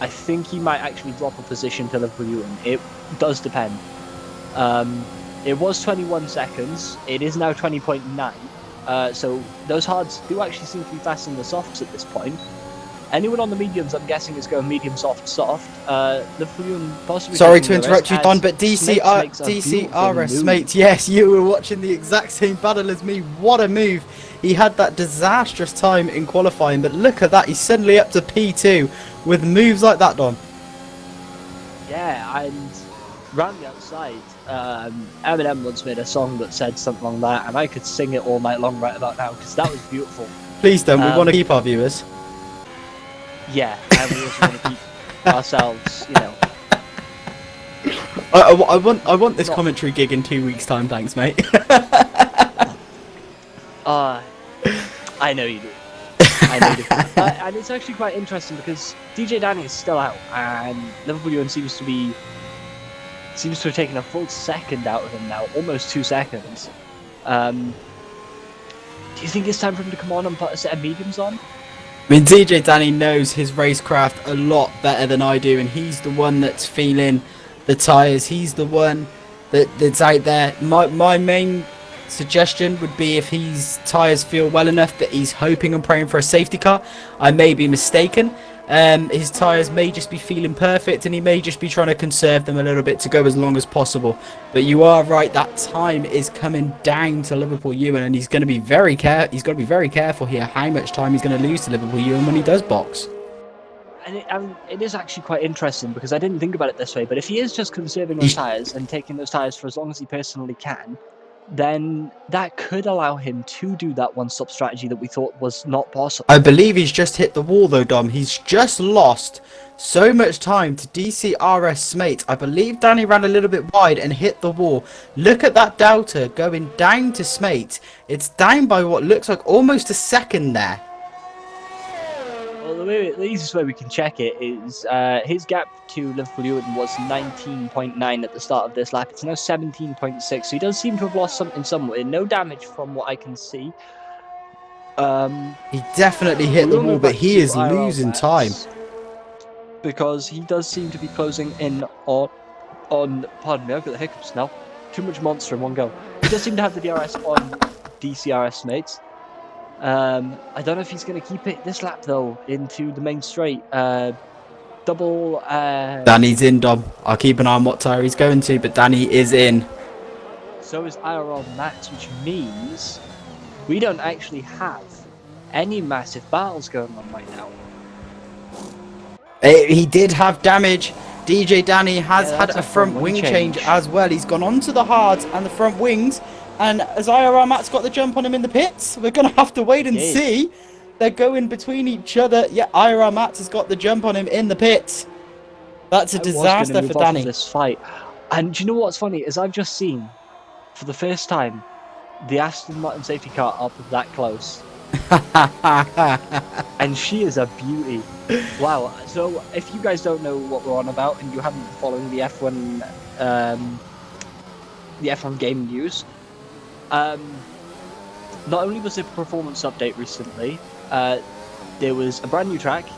I think he might actually drop a position to Liverpool Ewan. It does depend. It was 21 seconds. It is now 20.9. So those hards do actually seem to be faster than the softs at this point. Anyone on the mediums, I'm guessing, is going medium, soft, soft. Liverpool Ewan possibly. Sorry to interrupt you, Don, but DCRS, mate. Yes, you were watching the exact same battle as me. What a move! He had that disastrous time in qualifying, but look at that. He's suddenly up to P2 with moves like that, Don. Yeah, and round the outside, Eminem once made a song that said something like that, and I could sing it all night long right about now because that was beautiful. Please, Don. We want to keep our viewers. Yeah, and we also want to keep ourselves, you know. I want this commentary gig in 2 weeks' time, thanks, mate. I know you do. I know you do. And it's actually quite interesting because DJ Danny is still out, and Liverpool Ewan seems to have taken a full second out of him now, almost 2 seconds. Do you think it's time for him to come on and put a set of mediums on? I mean, DJ Danny knows his racecraft a lot better than I do, and he's the one that's feeling the tyres. He's the one that's out there. My main suggestion would be, if his tyres feel well enough, that he's hoping and praying for a safety car. I may be mistaken. His tyres may just be feeling perfect, and he may just be trying to conserve them a little bit to go as long as possible. But you are right, that time is coming down to Liverpool Ewan, and he's going to be very careful here how much time he's going to lose to Liverpool Ewan when he does box. And it is actually quite interesting because I didn't think about it this way, but if he is just conserving those tyres and taking those tyres for as long as he personally can, then that could allow him to do that one-stop strategy that we thought was not possible. I believe he's just hit the wall though, Dom. He's just lost so much time to DCRS Smate. I believe Danny ran a little bit wide and hit the wall. Look at that delta going down to Smate. It's down by what looks like almost a second there. Well, the easiest way we can check it is his gap to Liverpool Ewan was 19.9 at the start of this lap. It's now 17.6, so he does seem to have lost something somewhere. No damage from what I can see. He definitely hit the wall, but he is losing time. Because he does seem to be closing in on pardon me, I've got the hiccups now. Too much monster in one go. He does seem to have the DRS on DCRS mates. I don't know if he's going to keep it this lap though into the main straight. Double. Danny's in, Dom. I'll keep an eye on what tire he's going to, but Danny is in. So is IRL Matt, which means we don't actually have any massive battles going on right now. He did have damage. DJ Danny has had a front wing change as well. He's gone onto the hards and the front wings. And as IRL Matt's got the jump on him in the pits, we're going to have to wait and see. They're going between each other. Yeah, IRL Matt has got the jump on him in the pits. That's a disaster for Danny. This fight. And do you know what's funny is I've just seen, for the first time, the Aston Martin safety car up that close. And she is a beauty. Wow. So if you guys don't know what we're on about and you haven't been following the F1 game news, not only was there a performance update recently, there was a brand new track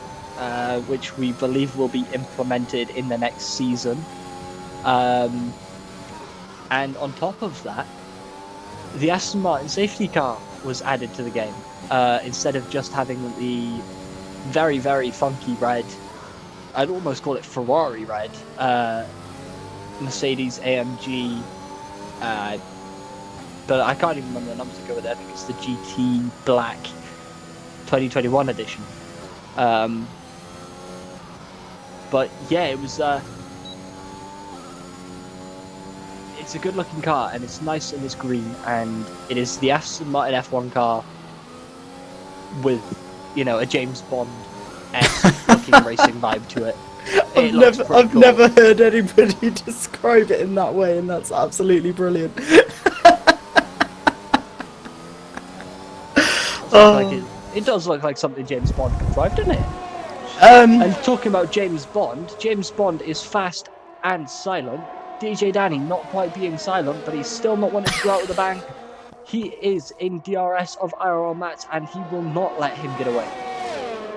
which we believe will be implemented in the next season, and on top of that, the Aston Martin safety car was added to the game, instead of just having the very, very funky red, I'd almost call it Ferrari red, Mercedes AMG, but I can't even remember the numbers that go with it. I think it's the GT Black 2021 edition. But yeah, it was. It's a good looking car and it's nice and it's green, and it is the Aston Martin F1 car with, you know, a James Bond-esque looking racing vibe to it. I've never heard anybody describe it in that way, and that's absolutely brilliant. It does look like something James Bond could drive, doesn't it? And talking about James Bond is fast and silent. DJ Danny not quite being silent, but he's still not wanting to go out with a bang. He is in DRS of IRL Matt, and he will not let him get away.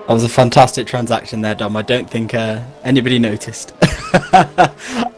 That was a fantastic transaction there, Dom. I don't think anybody noticed.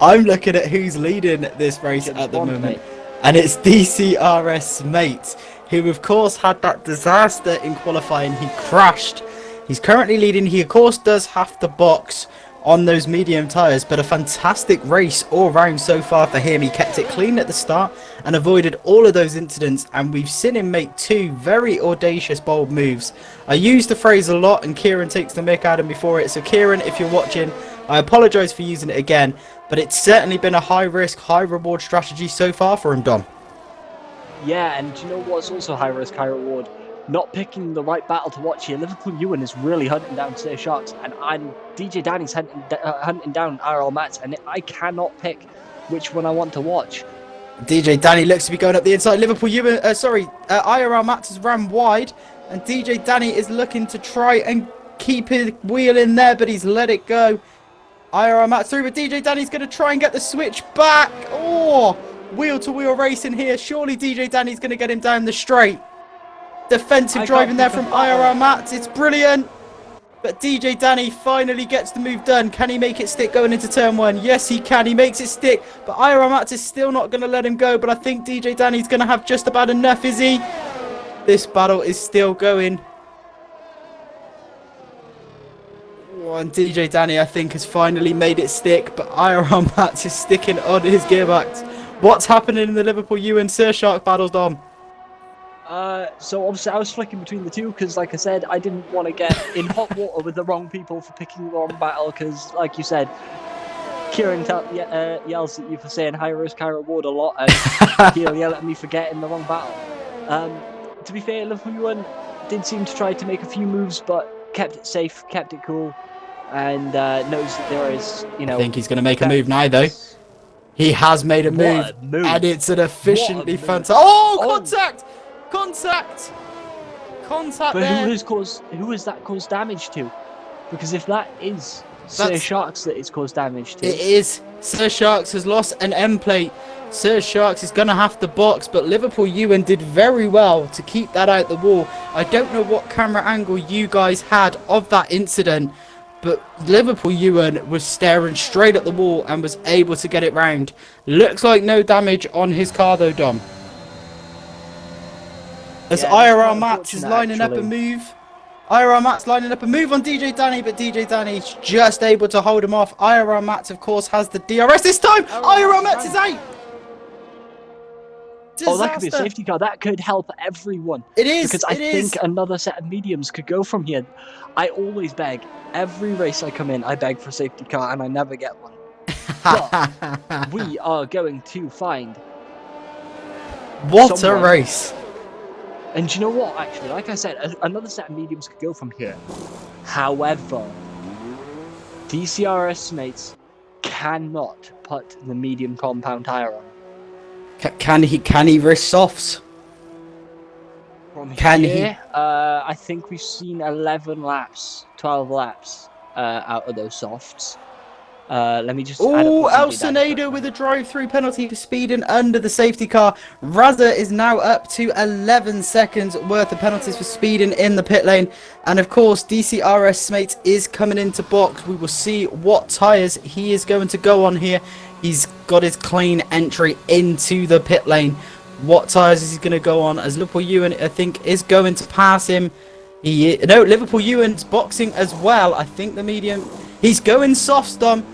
I'm looking at who's leading this race at the moment, mate. And it's DCRS Mate, who of course had that disaster in qualifying. He crashed. He's currently leading. He of course does have to box on those medium tyres, but a fantastic race all round so far for him. He kept it clean at the start and avoided all of those incidents, and we've seen him make two very audacious, bold moves. I use the phrase a lot and Kieran takes the mick out of me for it, so Kieran, if you're watching, I apologise for using it again, but it's certainly been a high risk, high reward strategy so far for him, Dom. Yeah, and do you know what's also high risk, high reward? Not picking the right battle to watch here. Liverpool Ewan is really hunting down Sir Sharks, and DJ Danny's hunting down IRL Matt, and I cannot pick which one I want to watch. DJ Danny looks to be going up the inside. Liverpool Ewan, IRL Matt has ran wide, and DJ Danny is looking to try and keep his wheel in there, but he's let it go. IRL Matt through, but DJ Danny's going to try and get the switch back. Oh, wheel-to-wheel racing here. Surely DJ Danny's going to get him down the straight. Defensive driving there from IRL Matt. It's brilliant. But DJ Danny finally gets the move done. Can he make it stick going into turn one? Yes, he can. He makes it stick. But IRL Matt is still not going to let him go. But I think DJ Danny's going to have just about enough, is he? This battle is still going. Oh, and DJ Danny, I think, has finally made it stick. But IRL Matt is sticking on his gearbox. What's happening in the Liverpool Ewan Sir Shark battles, Dom? So obviously I was flicking between the two because, like I said, I didn't want to get in hot water with the wrong people for picking the wrong battle because, like you said, Kieran yells at you for saying high risk, high reward a lot, and he'll yell at me for getting the wrong battle. To be fair, Liverpool Ewan did seem to try to make a few moves, but kept it safe, kept it cool, and knows that there is, you know... I think he's going to make a move now, though. He has made a move, and it's an efficiently fantastic... Oh, contact! Contact! Contact but there! Who has that caused damage to? Because if that is Sir Sharks that it's caused damage to... It is. Sir Sharks has lost an end plate. Sir Sharks is going to have to box, but Liverpool Ewan did very well to keep that out the wall. I don't know what camera angle you guys had of that incident, but Liverpool Ewan was staring straight at the wall and was able to get it round. Looks like no damage on his car though, Dom. As IRL Mats is lining up a move. IRL Mats lining up a move on DJ Danny, but DJ Danny's just able to hold him off. IRL Mats, of course, has the DRS this time. IRL Mats is out. Disaster. Oh, that could be a safety car. That could help everyone. It is. Because I think another set of mediums could go from here. I always beg. Every race I come in, I beg for a safety car, and I never get one. But we are going to find... What a race. And do you know what, actually? Like I said, another set of mediums could go from here. However, DCRS mates cannot put the medium compound tire on. Can he risk softs? From here, I think we've seen 11 laps, 12 laps out of those softs. Let me just... Oh, Elsinado with a drive-through penalty for speeding under the safety car. Raza is now up to 11 seconds worth of penalties for speeding in the pit lane. And of course, DCRS Smates is coming into box. We will see what tyres he is going to go on here. He's got his clean entry into the pit lane. What tyres is he going to go on? As Liverpool Ewan, I think, is going to pass him. No, Liverpool Ewan's boxing as well. I think the medium... He's going soft, Dom.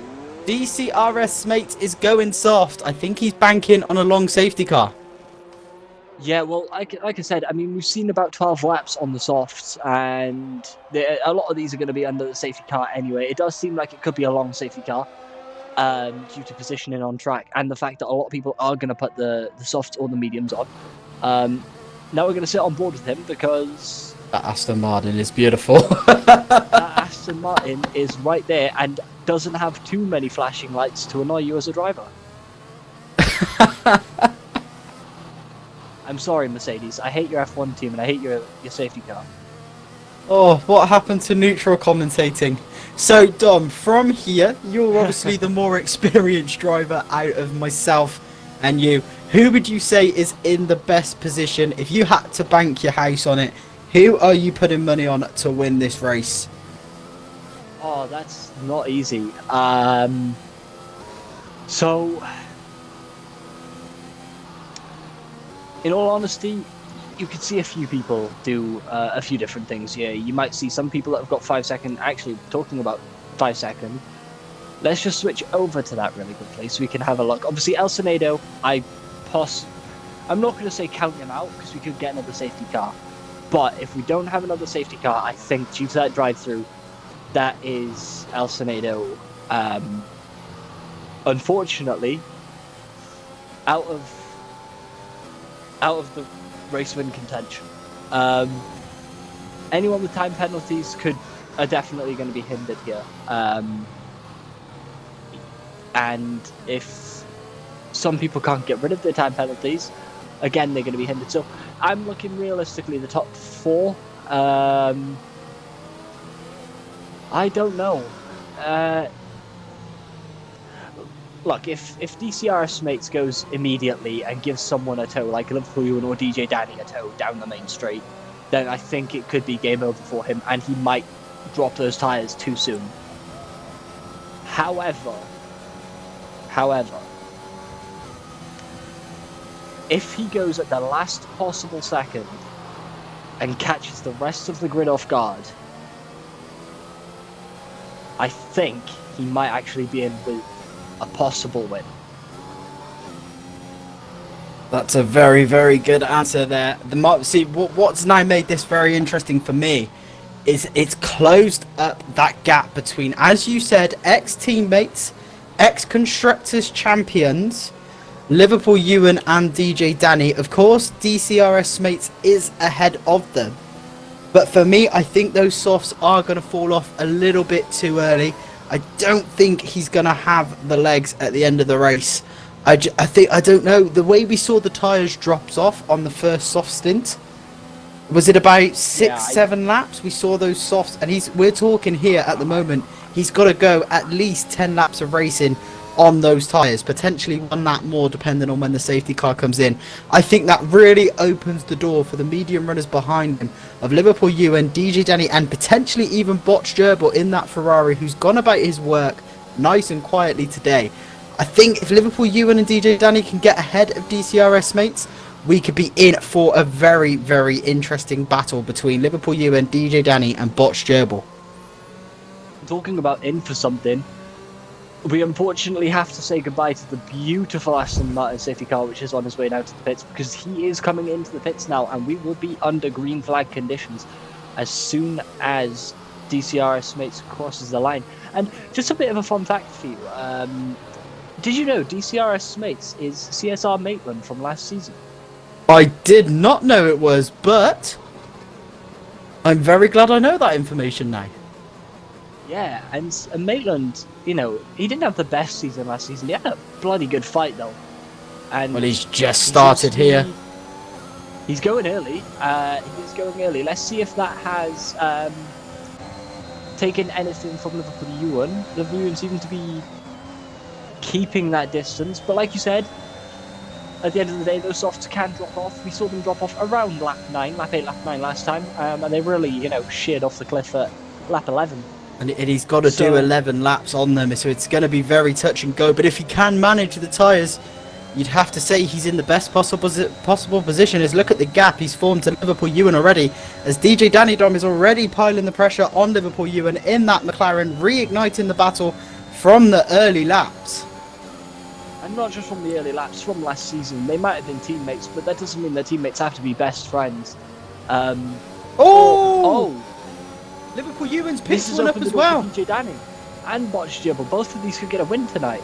DCRS Mate is going soft. I think he's banking on a long safety car. Yeah, well, like I said, I mean, we've seen about 12 laps on the softs, and a lot of these are going to be under the safety car anyway. It does seem like it could be a long safety car due to positioning on track, and the fact that a lot of people are going to put the softs or the mediums on. Now we're going to sit on board with him because... That Aston Martin is beautiful. That Aston Martin is right there and doesn't have too many flashing lights to annoy you as a driver. I'm sorry, Mercedes. I hate your F1 team and I hate your safety car. Oh, what happened to neutral commentating? So, Dom, from here, you're obviously the more experienced driver out of myself and you. Who would you say is in the best position? If you had to bank your house on it, who are you putting money on to win this race? Oh, that's not easy. So, in all honesty, you could see a few people do a few different things here. You might see some people that have got 5 second. Actually, talking about 5 second, let's just switch over to that really quickly so we can have a look. Obviously, Elsinado, I'm not going to say count him out because we could get another safety car. But if we don't have another safety car, I think due to that drive-through, that is Elsinado, unfortunately, out of the race win contention. Anyone with time penalties are definitely going to be hindered here. And if some people can't get rid of their time penalties, again, they're going to be hindered. So I'm looking realistically the top 4. I don't know. Look, if DCRS Mates goes immediately and gives someone a tow, like Liverpool or DJ Danny a tow down the main straight, then I think it could be game over for him, and he might drop those tyres too soon. However, if he goes at the last possible second and catches the rest of the grid off guard, I think he might actually be in with a possible win. That's a very, very good answer there. See, what's now made this very interesting for me is it's closed up that gap between, as you said, ex-teammates, ex-constructors champions, Liverpool Ewan and DJ Danny. Of course, DCRS Mates is ahead of them. But for me, I think those softs are going to fall off a little bit too early. I don't think he's going to have the legs at the end of the race. I don't know, the way we saw the tyres drops off on the first soft stint Was it about six, Yeah, 7 laps? We saw those softs, and we're talking here at the moment. He's got to go at least 10 laps of racing on those tyres, potentially 1 lap more depending on when the safety car comes in. I think that really opens the door for the medium runners behind him of Liverpool Ewan, DJ Danny, and potentially even Botch Gerbil in that Ferrari, who's gone about his work nice and quietly today. I think if Liverpool Ewan and DJ Danny can get ahead of DCRS mates, we could be in for a very, very interesting battle between Liverpool Ewan, DJ Danny, and Botch Gerbil. talking about in for something, we unfortunately have to say goodbye to the beautiful Aston Martin safety car, which is on his way now to the pits, because he is coming into the pits now, and we will be under green flag conditions as soon as DCRS Mates crosses the line. And just a bit of a fun fact for you. Did you know DCRS Mates is CSR Maitland from last season? I did not know it was, but I'm very glad I know that information now. Yeah, and Maitland, you know, he didn't have the best season last season. He had a bloody good fight, though. And well, he's just started here. He's going early. He's going early. Let's see if that has taken anything from Liverpool Ewan. Liverpool Ewan seems to be keeping that distance. But like you said, at the end of the day, those softs can drop off. We saw them drop off around lap 9, lap 8, lap 9 last time. And they really, you know, sheared off the cliff at lap 11. And he's got to do 11 laps on them, so it's going to be very touch and go. But if he can manage the tyres, you'd have to say he's in the best possible position. As look at the gap he's formed to Liverpool Ewan already, as DJ Danny Dom is already piling the pressure on Liverpool Ewan in that McLaren, reigniting the battle from the early laps. And not just from the early laps, from last season. They might have been teammates, but that doesn't mean their teammates have to be best friends. Liverpool Ewan's picked one up as well. DJ Danny and Botch Gerbil. Both of these could get a win tonight.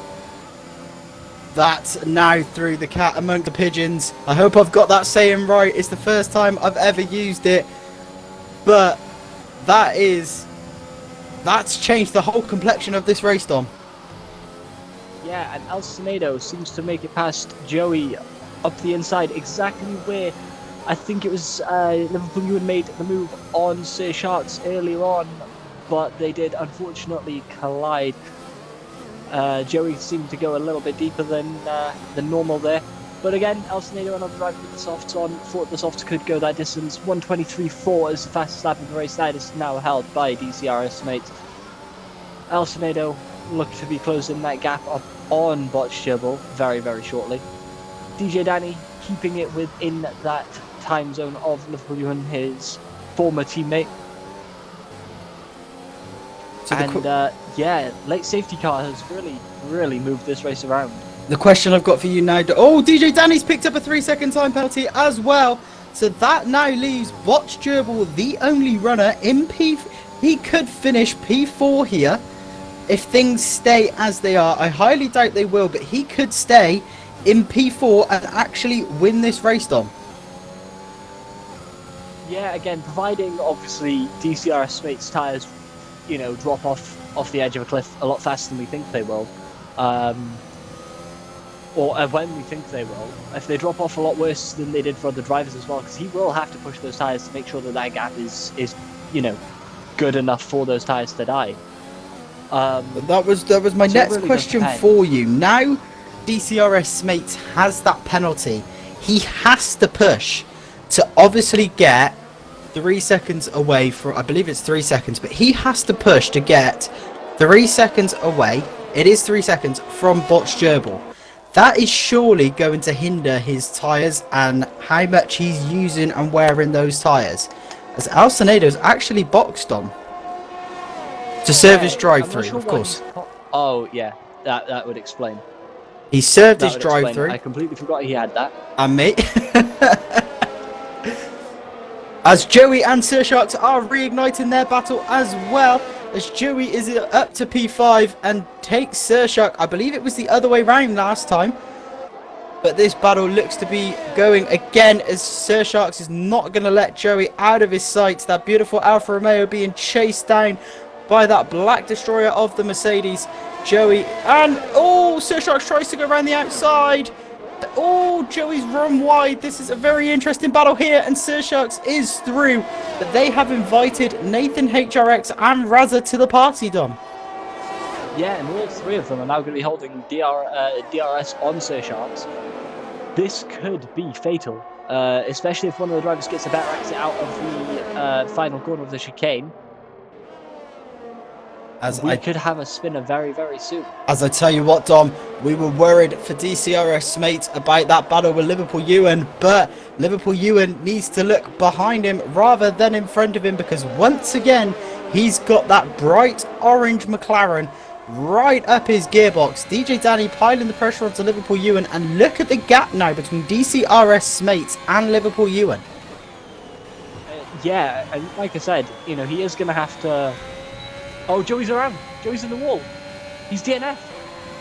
That's now through the cat among the pigeons. I hope I've got that saying right. It's the first time I've ever used it. But that's changed the whole complexion of this race, Dom. Yeah, and El Senado seems to make it past Joey up the inside, exactly where I think it was Liverpool Ewan made the move on Sir Sharks earlier on, but they did unfortunately collide. Joey seemed to go a little bit deeper than normal there. But again, El Senado and other driver with the softs on, thought the softs could go that distance. 1:23.4 is the fastest lap of the race. That is now held by DCRS mates. El Senado looked to be closing that gap up on Botch Gerbil very, very shortly. DJ Danny keeping it within that time zone of Liverpool Ewan, his former teammate. So late safety car has really moved this race around. The question I've got for you now, DJ Danny's picked up a 3-second time penalty as well. So that now leaves Botch Gerbil the only runner in P. He could finish P4 here if things stay as they are. I highly doubt they will, but he could stay in P4 and actually win this race, Dom. Yeah, again, providing obviously DCRS mates tyres, you know, drop off the edge of a cliff a lot faster than we think they will. Or when we think they will. If they drop off a lot worse than they did for other drivers as well, because he will have to push those tyres to make sure that that gap is you know, good enough for those tyres to die. That was my next really question for you. Now DCRS mates has that penalty. He has to push to obviously get 3 seconds away from, I believe it's 3 seconds, but he has to push to get 3 seconds away. It is 3 seconds from Botch Gerbil. That is surely going to hinder his tyres and how much he's using and wearing those tyres. As El Senado's actually boxed on to serve his drive-through, of course. Oh yeah, that would explain. He served his drive-through. I completely forgot he had that. And me. As Joey and Sir Sharks are reigniting their battle as well, as Joey is up to P5 and takes Sir Shark. I believe it was the other way round last time, but this battle looks to be going again as Sir Sharks is not going to let Joey out of his sights. That beautiful Alfa Romeo being chased down by that black destroyer of the Mercedes. Joey and Sir Sharks tries to go around the outside. Oh, Joey's run wide. This is a very interesting battle here, and Surshaks is through. But they have invited Nathan HRX and Razza to the party, Dom. Yeah, and all three of them are now going to be holding DRS on Surshaks. This could be fatal, especially if one of the drivers gets a better exit out of the final corner of the chicane. We could have a spinner very, very soon. As I tell you what, Dom, we were worried for DCRS mates about that battle with Liverpool Ewan, but Liverpool Ewan needs to look behind him rather than in front of him, because once again, he's got that bright orange McLaren right up his gearbox. DJ Danny piling the pressure onto Liverpool Ewan, and look at the gap now between DCRS mates and Liverpool Ewan. Yeah, and like I said, you know, he is going to have to... Oh, Joey's around. Joey's in the wall. He's DNF.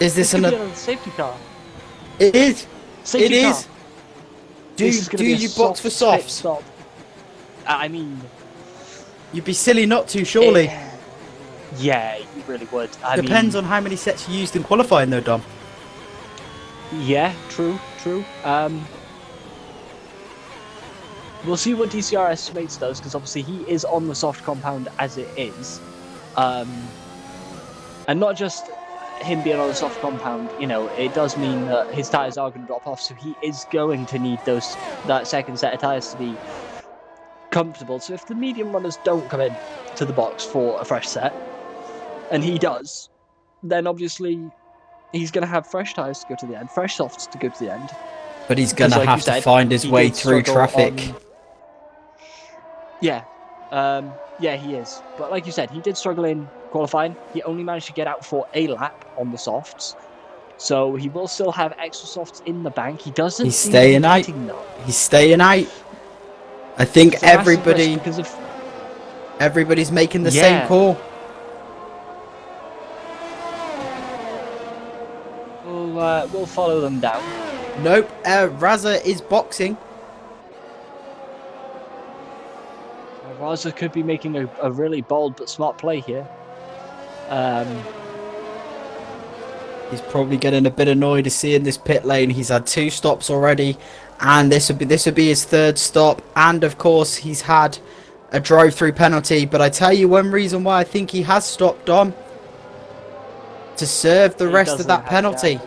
Is this another safety car? It is. Safety car. Do you box for softs? Stop. I mean... You'd be silly not to, surely. Yeah, you really would. Depends on how many sets you used in qualifying, though, Dom. Yeah, true. We'll see what DCRS Mates does, because obviously he is on the soft compound as it is. And not just him being on the soft compound, you know, it does mean that his tyres are going to drop off, so he is going to need that second set of tyres to be comfortable. So if the medium runners don't come in to the box for a fresh set, and he does, then obviously he's going to have fresh tyres to go to the end, fresh softs to go to the end. But he's going to have to find his way through traffic. Yeah, he is. But like you said, he did struggle in qualifying. He only managed to get out for a lap on the softs. So he will still have extra softs in the bank. He doesn't. He's staying out. He's staying out. I think everybody's making the same call. We'll follow them down. Nope. Razza is boxing. Razza could be making a really bold but smart play here. He's probably getting a bit annoyed to see in this pit lane. He's had 2 stops already, and this would be his 3rd stop. And of course, he's had a drive-through penalty. But I tell you one reason why I think he has stopped, Dom, to serve the rest of that penalty.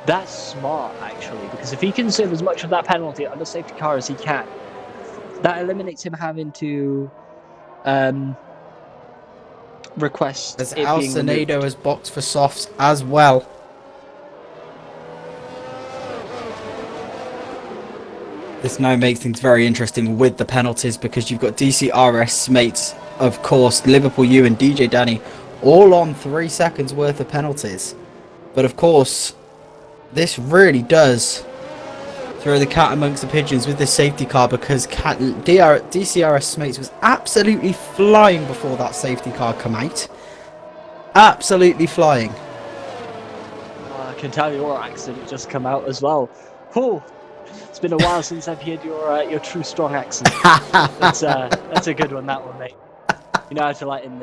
That's smart, actually, because if he can serve as much of that penalty on the safety car as he can, that eliminates him having to request. As Alcinado has boxed for softs as well. This now makes things very interesting with the penalties, because you've got DCRS mates, of course, Liverpool U and DJ Danny, all on 3 seconds worth of penalties. But of course, this really does throw the cat amongst the pigeons with this safety car, because DCRS mates was absolutely flying before that safety car come out. Absolutely flying. I can tell your accent just come out as well. Whew. It's been a while since I've heard your true strong accent. That's a good one, that one, mate. You know how to lighten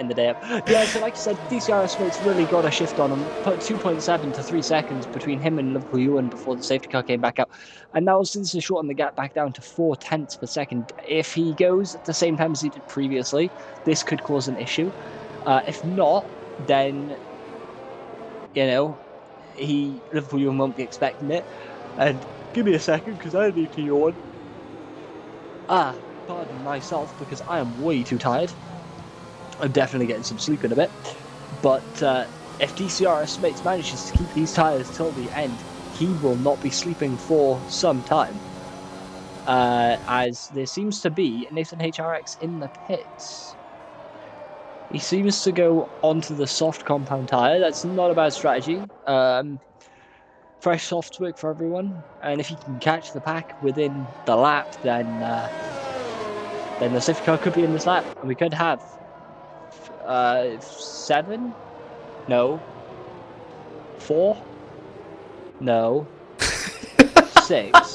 the day up. Yeah, so like I said, DCRS mates really got a shift on him. Put 2.7 to 3 seconds between him and Liverpool Ewan before the safety car came back out. And now since he's shortened the gap back down to 4 tenths per second, if he goes at the same time as he did previously, this could cause an issue. If not, then, you know, Liverpool Ewan won't be expecting it. And give me a second, because I need to yawn. Pardon myself, because I am way too tired. I'm definitely getting some sleep in a bit. But if DCRS mates manages to keep these tyres till the end, he will not be sleeping for some time. As there seems to be Nathan HRX in the pits. He seems to go onto the soft compound tyre. That's not a bad strategy. Fresh softs work for everyone. And if he can catch the pack within the lap, then the safety car could be in this lap, and we could have 7? No. 4? No. 6.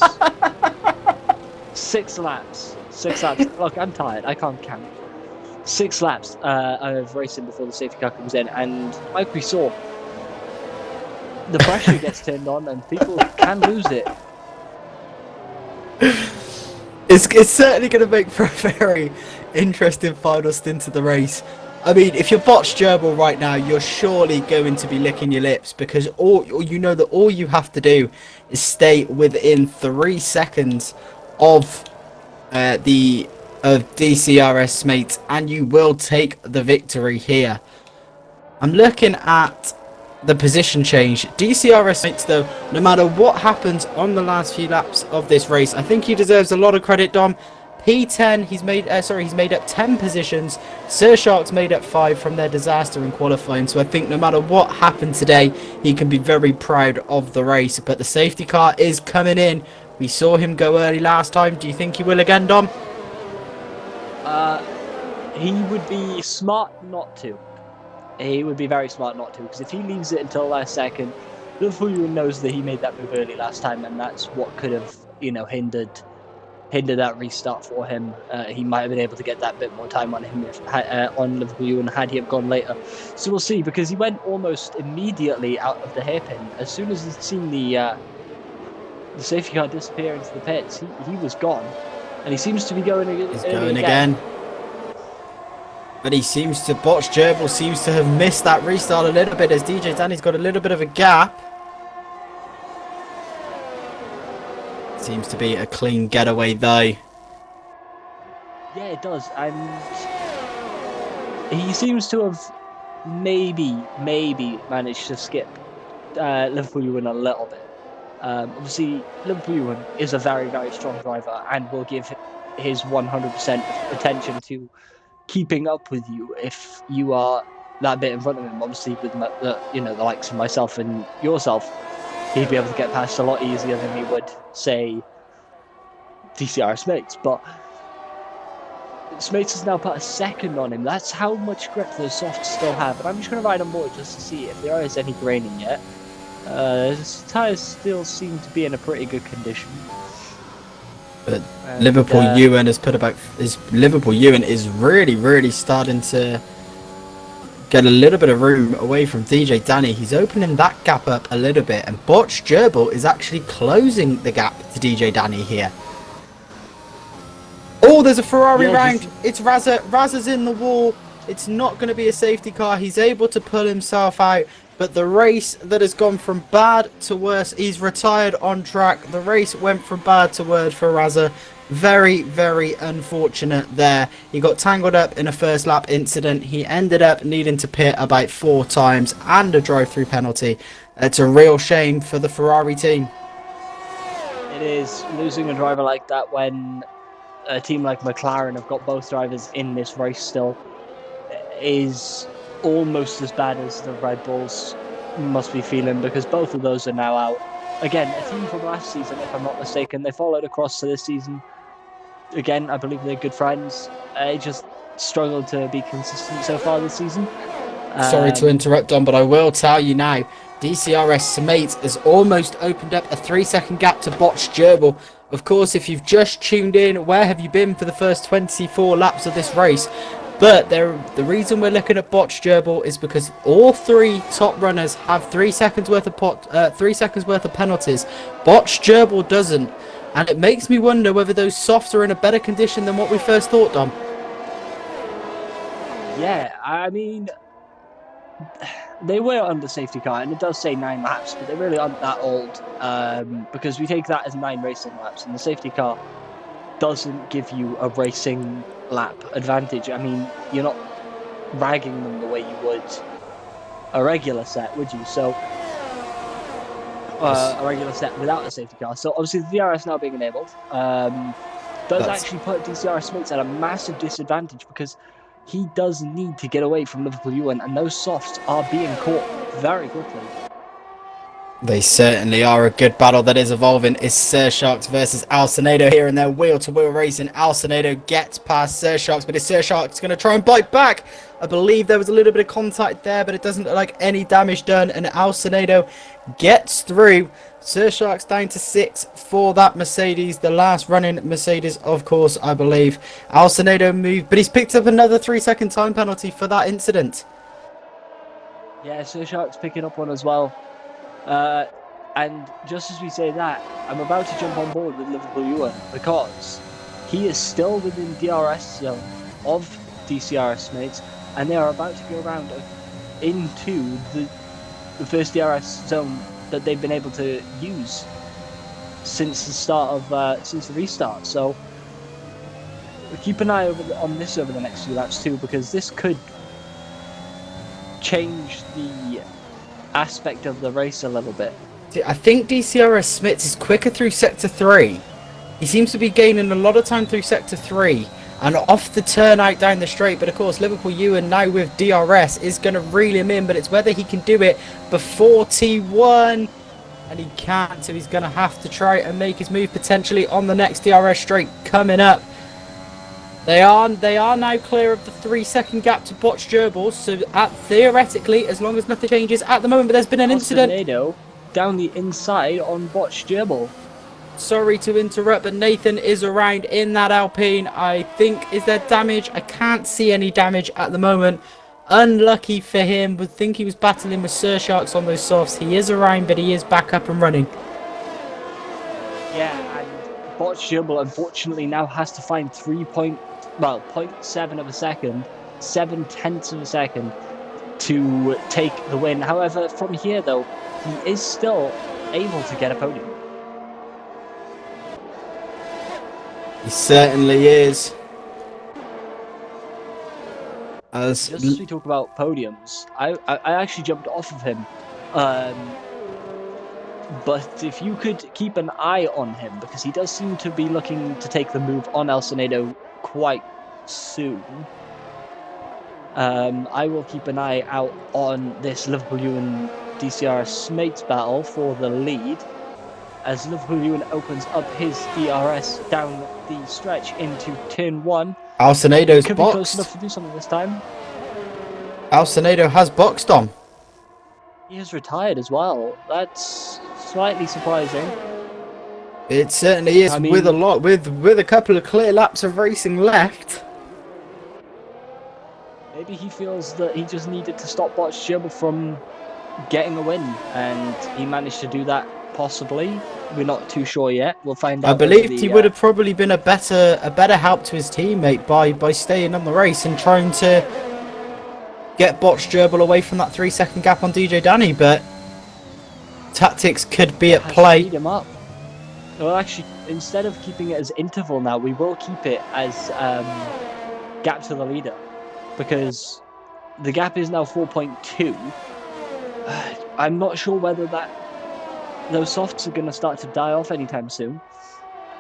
6 laps. 6 laps. Look, I'm tired. I can't count. 6 laps of racing before the safety car comes in, and like we saw, the pressure gets turned on and people can lose it. It's certainly going to make for a very interesting final stint of the race. I mean, if you're Botch Gerbil right now, you're surely going to be licking your lips, because you know that all you have to do is stay within 3 seconds of DCRS mates, and you will take the victory here. I'm looking at the position change. DCRS mates, though, no matter what happens on the last few laps of this race, I think he deserves a lot of credit, Dom. P10, he's made up 10 positions. Surfshark's made up 5 from their disaster in qualifying. So I think no matter what happened today, he can be very proud of the race. But the safety car is coming in. We saw him go early last time. Do you think he will again, Dom? He would be smart not to. He would be very smart not to, because if he leaves it until last second, Liverpool knows that he made that move early last time, and that's what could have, hindered that restart for him. He might have been able to get that bit more time on him on Liverpool, and had he have gone later. So we'll see, because he went almost immediately out of the hairpin as soon as he'd seen the safety car disappear into the pits. He was gone, and he seems to be going again. But Botch Gerbil seems to have missed that restart a little bit, as DJ Danny's got a little bit of a gap. Seems to be a clean getaway though. Yeah, it does. And he seems to have maybe managed to skip Liverpool Ewan a little bit. Obviously, Liverpool Ewan is a very, very strong driver and will give his 100% attention to keeping up with you if you are that bit in front of him. Obviously, with the likes of myself and yourself, he'd be able to get past a lot easier than he would, say, DCRS Mates. But Smates has now put a second on him. That's how much grip those softs still have. And I'm just going to ride on board just to see if there is any graining yet. His tyres still seem to be in a pretty good condition. But Liverpool Ewan has put about Liverpool Ewan is really starting to get a little bit of room away from DJ Danny. He's opening that gap up a little bit, and Botch Gerbil is actually closing the gap to DJ Danny here. Oh, there's a Ferrari round. It's Razza. Razza's in the wall. It's not going to be a safety car. He's able to pull himself out. But the race that has gone from bad to worse, he's retired on track. The race went from bad to worse for Razza. Very unfortunate there. He got tangled up in a first lap incident. He ended up needing to pit about 4 times and a drive-through penalty. It's a real shame for the Ferrari team. It is. Losing a driver like that when a team like McLaren have got both drivers in this race still is almost as bad as the Red Bulls must be feeling, because both of those are now out. Again, a team from last season, if I'm not mistaken, they followed across to this season. Again, I believe they're good friends. They just struggled to be consistent so far this season. Sorry to interrupt, Don, but I will tell you now, DCRS Mates has almost opened up a 3-second gap to Botch Gerbil. Of course, if you've just tuned in, where have you been for the first 24 laps of this race? But the reason we're looking at Botch Gerbil is because all 3 top runners have 3 seconds worth of penalties. Botch Gerbil doesn't, and it makes me wonder whether those softs are in a better condition than what we first thought, Dom. Yeah, I mean, they were under safety car, and it does say 9 laps, but they really aren't that old, because we take that as 9 racing laps, and the safety car doesn't give you a racing lap advantage. I mean, you're not ragging them the way you would a regular set, would you? So, a regular set without a safety car. So, obviously, the DRS now being enabled does actually put DCRS Mates at a massive disadvantage, because he does need to get away from Liverpool Ewan, and those softs are being caught very quickly. They certainly are. A good battle that is evolving is Surfsharks versus Alcinado here in their wheel-to-wheel racing. Alcinado gets past Surfsharks, but is Surfsharks going to try and bite back? I believe there was a little bit of contact there, but it doesn't look like any damage done, and Alcinado gets through. Surfsharks down to 6 for that Mercedes, the last running Mercedes, of course, I believe. Alcinado moved, but he's picked up another 3-second time penalty for that incident. Yeah, Surfsharks picking up one as well. And just as we say that, I'm about to jump on board with Liverpool Ewan because he is still within DRS zone of DCRS mates, and they are about to go around into the first DRS zone that they've been able to use since the start of since the restart. So keep an eye on this over the next few laps too, because this could change the aspect of the race a little bit. I think DCRS Smits is quicker through Sector 3. He seems to be gaining a lot of time through Sector 3 and off the turn out down the straight. But of course, Liverpool Ewan now with DRS is going to reel him in, but it's whether he can do it before T1. And he can't, so he's going to have to try and make his move potentially on the next DRS straight coming up. They are now clear of the 3-second gap to Botch Gerbils, so theoretically, as long as nothing changes at the moment, but there's been an incident. Down the inside on Botch Gerbil. Sorry to interrupt, but Nathan is around in that Alpine. I think, is there damage? I can't see any damage at the moment. Unlucky for him. Would think he was battling with Sursharks on those softs. He is around, but he is back up and running. Yeah, and Botch Gerbil unfortunately now has to find 0.7 of a second, 0.7 of a second to take the win. However, from here though, he is still able to get a podium. He certainly is. Just as we talk about podiums, I actually jumped off of him. But if you could keep an eye on him, because he does seem to be looking to take the move on El Senedo quite soon. I will keep an eye out on this Liverpool Ewan DCRS mates battle for the lead, as Liverpool Ewan opens up his DRS down the stretch into turn 1. El Senedo's could boxed. Be close enough to do something this time. El Senedo has boxed on. He has retired as well. That's slightly surprising. It certainly is. I mean, with a couple of clear laps of racing left. Maybe he feels that he just needed to stop Botch Gerbil from getting a win, and he managed to do that. Possibly, we're not too sure yet. We'll find out. I believe he would have probably been a better help to his teammate by staying on the race and trying to get Botch Gerbil away from that 3-second gap on DJ Danny, but tactics could be at play. Speed him up. Well, actually, instead of keeping it as interval now, we will keep it as gap to the leader, because the gap is now 4.2. I'm not sure whether those softs are going to start to die off anytime soon.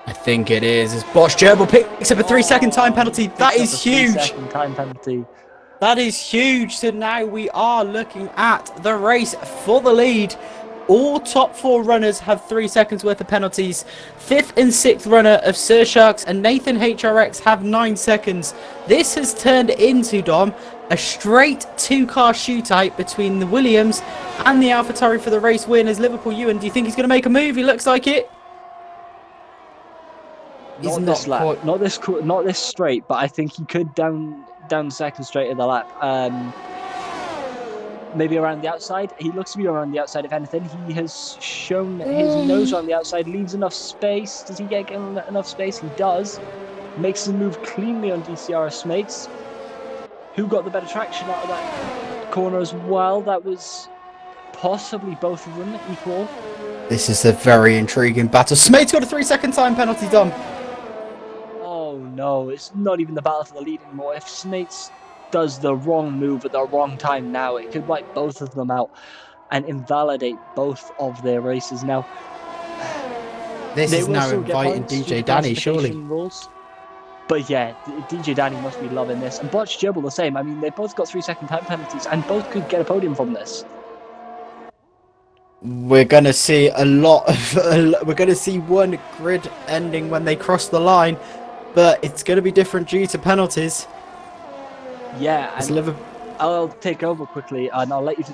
I think it is. As Botch Gerbil picks up a 3-second time penalty. That is huge. 3-second time penalty. That is huge. So now we are looking at the race for the lead. All top 4 runners have 3 seconds worth of penalties. 5th and 6th runner of Sursharks and Nathan HRX have 9 seconds. This has turned into, Dom, a straight 2-car shootout between the Williams and the AlphaTauri for the race win as Liverpool Ewan. Do you think he's going to make a move? He looks like it. Not this lap. Not this straight, but I think he could down second straight of the lap. Maybe around the outside. He looks to be around the outside, if anything. He has shown his nose around the outside, leaves enough space. Does he get enough space? He does. Makes the move cleanly on DCRS mates. Who got the better traction out of that corner as well? That was possibly both of them equal. This is a very intriguing battle. Smate's got a 3-second time penalty, Dom. Oh no, it's not even the battle for the lead anymore. If Smates does the wrong move at the wrong time now, it could wipe both of them out and invalidate both of their races. Now, this is now inviting DJ Danny, surely. Rules. But yeah, DJ Danny must be loving this. And Botch Gerbil the same. I mean, they both got 3-second time penalties and both could get a podium from this. We're going to see a lot of... we're going to see one grid ending when they cross the line, but it's going to be different due to penalties. Yeah, and I'll take over quickly and I'll let you do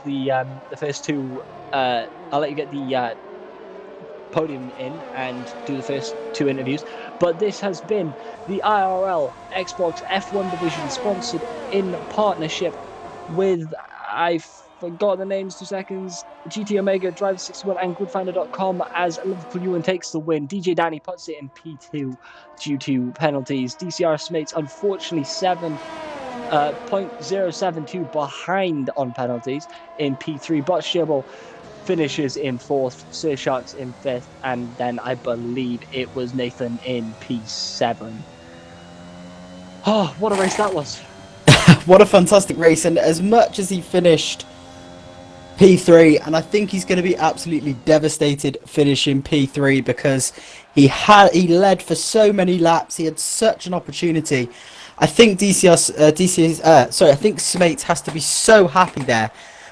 the first two. I'll let you get the podium in and do the first 2 interviews. But this has been the IRL Xbox F1 division, sponsored in partnership with, I forgot the names, 2 seconds. GT Omega, Driver 61, and Goodfinder.com as Liverpool Ewan takes the win. DJ Danny puts it in P2 due to penalties. DCR Mates, unfortunately, 0.072 behind on penalties in P3, but Shibble finishes in 4th, Sir Sharks in 5th, and then I believe it was Nathan in P7. Oh, what a race that was. What a fantastic race, and as much as he finished P3, and I think he's going to be absolutely devastated finishing P3 because he led for so many laps. He had such an opportunity. I think I think Smates has to be so happy there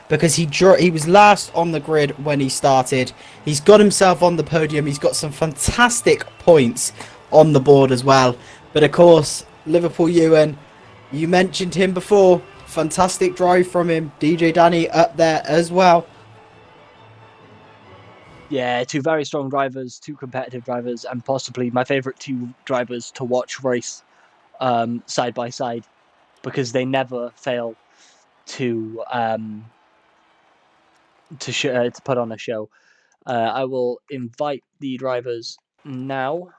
because he was last on the grid when he started. He's got himself on the podium. He's got some fantastic points on the board as well. But of course, Liverpool Ewan, you mentioned him before. Fantastic drive from him. DJ Danny up there as well. Yeah, 2 very strong drivers, 2 competitive drivers, and possibly my favourite 2 drivers to watch race side by side, because they never fail to put on a show. I will invite the drivers now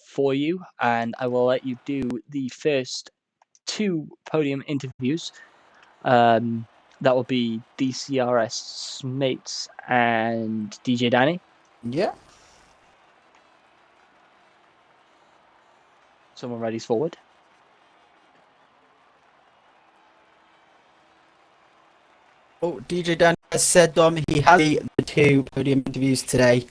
for you, and I will let you do the first 2 podium interviews. That will be DCRS Mates and DJ Danny. Yeah. Someone ready's forward. Oh, DJ Danny has said, Dom, he has the 2 podium interviews today.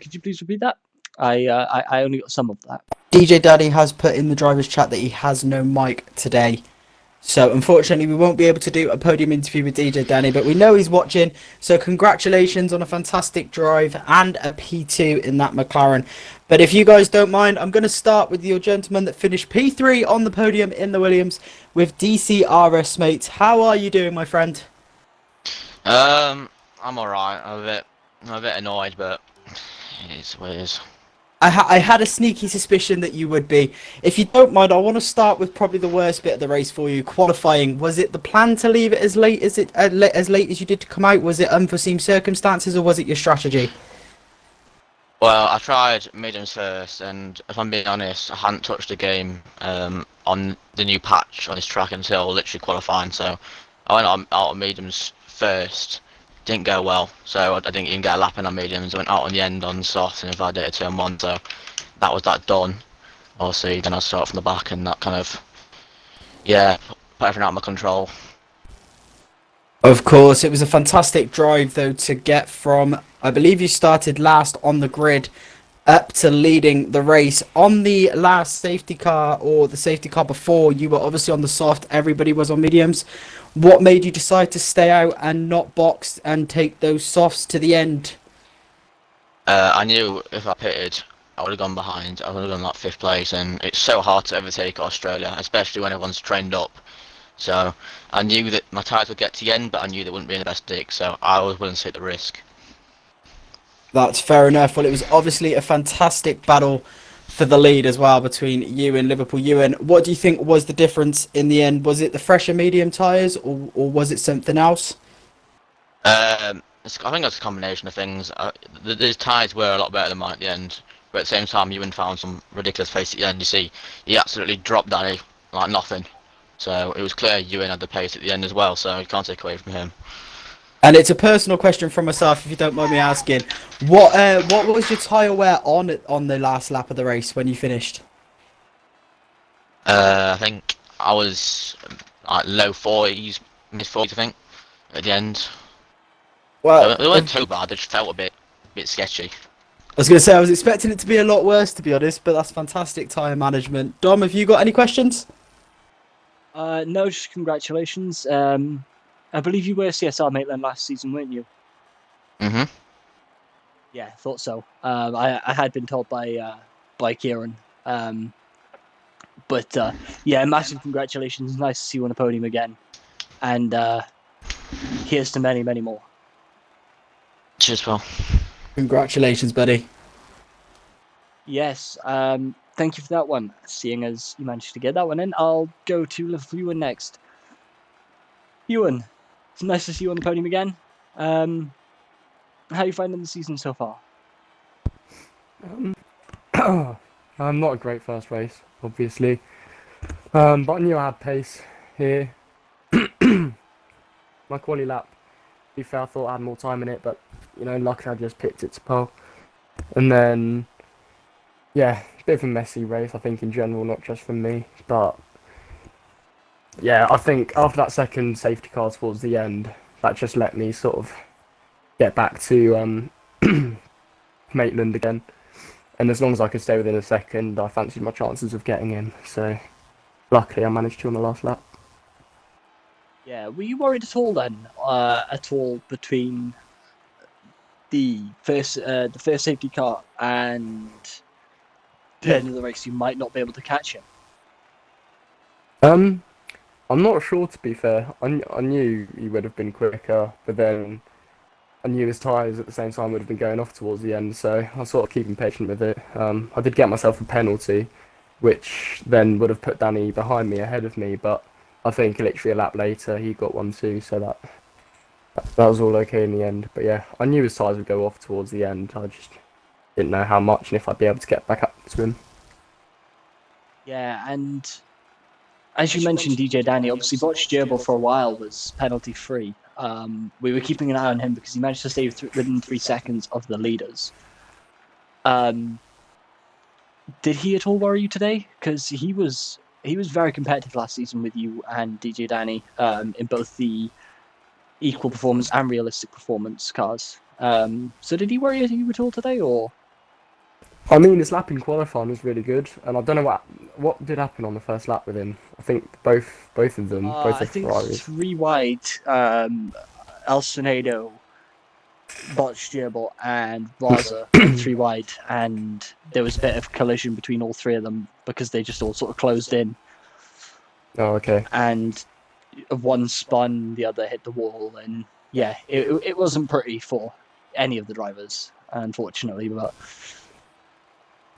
Could you please repeat that? I only got some of that. DJ Danny has put in the driver's chat that he has no mic today. So unfortunately we won't be able to do a podium interview with DJ Danny, but we know he's watching. So congratulations on a fantastic drive and a P2 in that McLaren. But if you guys don't mind, I'm going to start with your gentleman that finished P3 on the podium in the Williams with DCRS Mates. How are you doing, my friend? I'm alright. I'm a bit annoyed, but it is what it is. I had a sneaky suspicion that you would be. If you don't mind, I want to start with probably the worst bit of the race for you, qualifying. Was it the plan to leave it as late as you did to come out? Was it unforeseen circumstances, or was it your strategy? Well, I tried mediums first, and if I'm being honest, I hadn't touched the game on the new patch on this track until literally qualifying. So I went out on mediums first. Didn't go well, so I didn't even get a lap in on mediums. I went out on the end on soft and invalidated turn 1, so that was that done. Obviously, then I started from the back, and that kind of, yeah, put everything out of my control. Of course, it was a fantastic drive, though, to get from, I believe you started last on the grid, up to leading the race. On the last safety car, or the safety car before, you were obviously on the soft, everybody was on mediums. What made you decide to stay out and not box and take those softs to the end? I knew if I pitted, I would have gone behind. I would have gone like 5th place, and it's so hard to overtake Australia, especially when everyone's trained up. So I knew that my tyres would get to the end, but I knew they wouldn't be in the best stick, so I was willing to take the risk. That's fair enough. Well, it was obviously a fantastic battle for the lead as well between you and Liverpool Ewan. What do you think was the difference in the end? Was it the fresher medium tyres, or was it something else? I think that's a combination of things. The tyres were a lot better than mine at the end, but at the same time, Ewan found some ridiculous pace at the end. You see, he absolutely dropped Danny like nothing. So it was clear Ewan had the pace at the end as well, so you can't take away from him. And it's a personal question from myself, if you don't mind me asking. What was your tyre wear on the last lap of the race when you finished? I think I was like low 40s, mid 40s, I think, at the end. Well, They weren't too bad. They just felt a bit sketchy. I was going to say I was expecting it to be a lot worse, to be honest, but that's fantastic tyre management. Dom, have you got any questions? No, just congratulations. I believe you were CSR Maitland last season, weren't you? Mhm. Yeah, thought so. I had been told by Kieran. But yeah, massive congratulations. Nice to see you on the podium again. And here's to many, many more. Cheers, pal. Congratulations, buddy. Yes. thank you for that one. Seeing as you managed to get that one in, I'll go to Liverpool Ewan next. Ewan, it's nice to see you on the podium again. How are you finding the season so far? Not a great first race, obviously. But I knew I had pace here. My quali lap, to be fair, I thought I had more time in it, but luckily I just picked it to pole. And then, yeah, a bit of a messy race, I think, in general, not just from me. But yeah, I think after that second safety car towards the end, that just let me sort of get back to Maitland again. And as long as I could stay within a second, I fancied my chances of getting in. So luckily I managed to on the last lap. Yeah, were you worried at all then? Between the first safety car and the end of the race, you might not be able to catch him? I'm not sure, to be fair. I knew he would have been quicker, but then I knew his tyres at the same time would have been going off towards the end, so I was sort of keeping patient with it. I did get myself a penalty, which then would have put Danny behind me, ahead of me, but I think literally a lap later he got one too, so that was all okay in the end. But yeah, I knew his tyres would go off towards the end. I just didn't know how much and if I'd be able to get back up to him. Yeah, and as you mentioned, DJ Danny, obviously Botch Gerbil for a while was penalty free. We were keeping an eye on him because he managed to stay within 3 seconds of the leaders. Did he at all worry you today? Because he was very competitive last season with you and DJ Danny in both the equal performance and realistic performance cars. So did he worry you at all today, or? I mean, his lap in qualifying was really good, and I don't know what did happen on the first lap with him. I think both of them, both I of think Ferraris. 3 wide, El Senado, Botch Gerbil, and Raza went 3 wide, and there was a bit of collision between all 3 of them because they just all sort of closed in. Oh, okay. And one spun, the other hit the wall, and yeah, it wasn't pretty for any of the drivers, unfortunately. But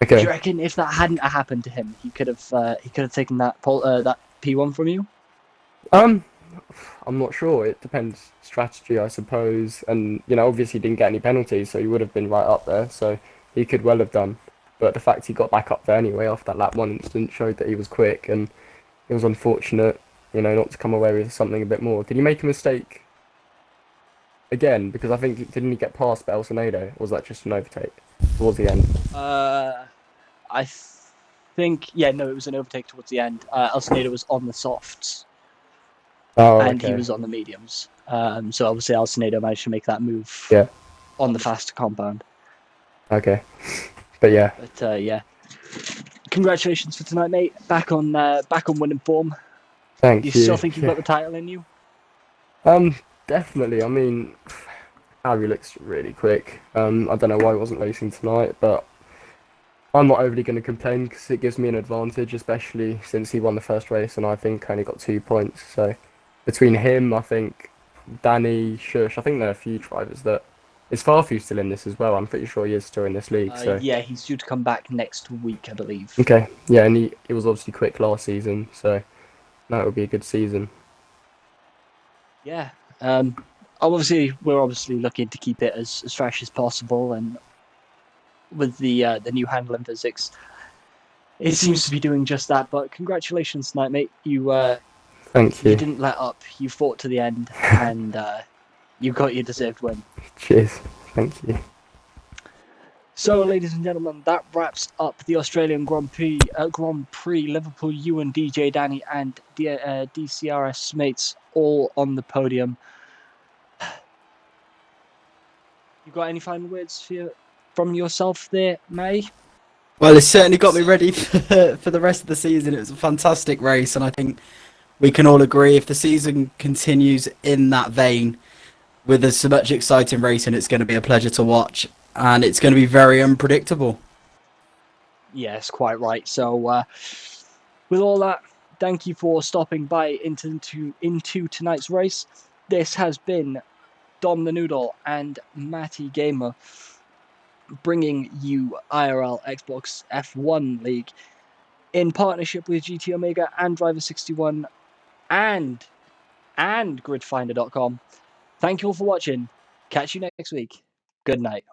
Okay. do you reckon if that hadn't happened to him, he could have taken that P1 from you? I'm not sure. It depends. Strategy, I suppose. And obviously he didn't get any penalties, so he would have been right up there. So he could well have done. But the fact he got back up there anyway after that lap 1 incident showed that he was quick, and it was unfortunate, not to come away with something a bit more. Did he make a mistake again? Because I think didn't he get past El Senado, or was that just an overtake towards the end? I think it was an overtake towards the end. El Senado was on the softs. Oh, and okay. he was on the mediums. So obviously El Senado managed to make that move on the faster compound. Okay. But yeah. But yeah. Congratulations for tonight, mate. Back on winning form. Thank you. You still think you've got the title in you? Definitely. I mean, Harry looks really quick. I don't know why he wasn't racing tonight, but I'm not overly going to complain because it gives me an advantage, especially since he won the first race and I think only got 2 points. So between him, I think Danny, Shush, I think there are a few drivers that. Is Farfu still in this as well? I'm pretty sure he is still in this league. So yeah, he's due to come back next week, I believe. Okay, yeah, and he was obviously quick last season, so that would be a good season. Yeah. We're obviously looking to keep it as fresh as possible, and with the new handle in physics, it seems to be doing just that. But congratulations tonight, mate. Thank you. You didn't let up. You fought to the end, and you got your deserved win. Cheers. Thank you. So, ladies and gentlemen, that wraps up the Australian Grand Prix. Liverpool, Ewan, DJ Danny, and DCRS mates all on the podium. You got any final words from yourself there, May? Well, it certainly got me ready for the rest of the season. It was a fantastic race, and I think we can all agree if the season continues in that vein with so much exciting racing, it's going to be a pleasure to watch, and it's going to be very unpredictable. Yes, quite right. So, with all that, thank you for stopping by into tonight's race. This has been DomThNoodle and Matty Gamer. bringing you IRL Xbox F1 League in partnership with GT Omega and Driver61 and gridfinder.com. Thank you all for watching. Catch you next week. Good night.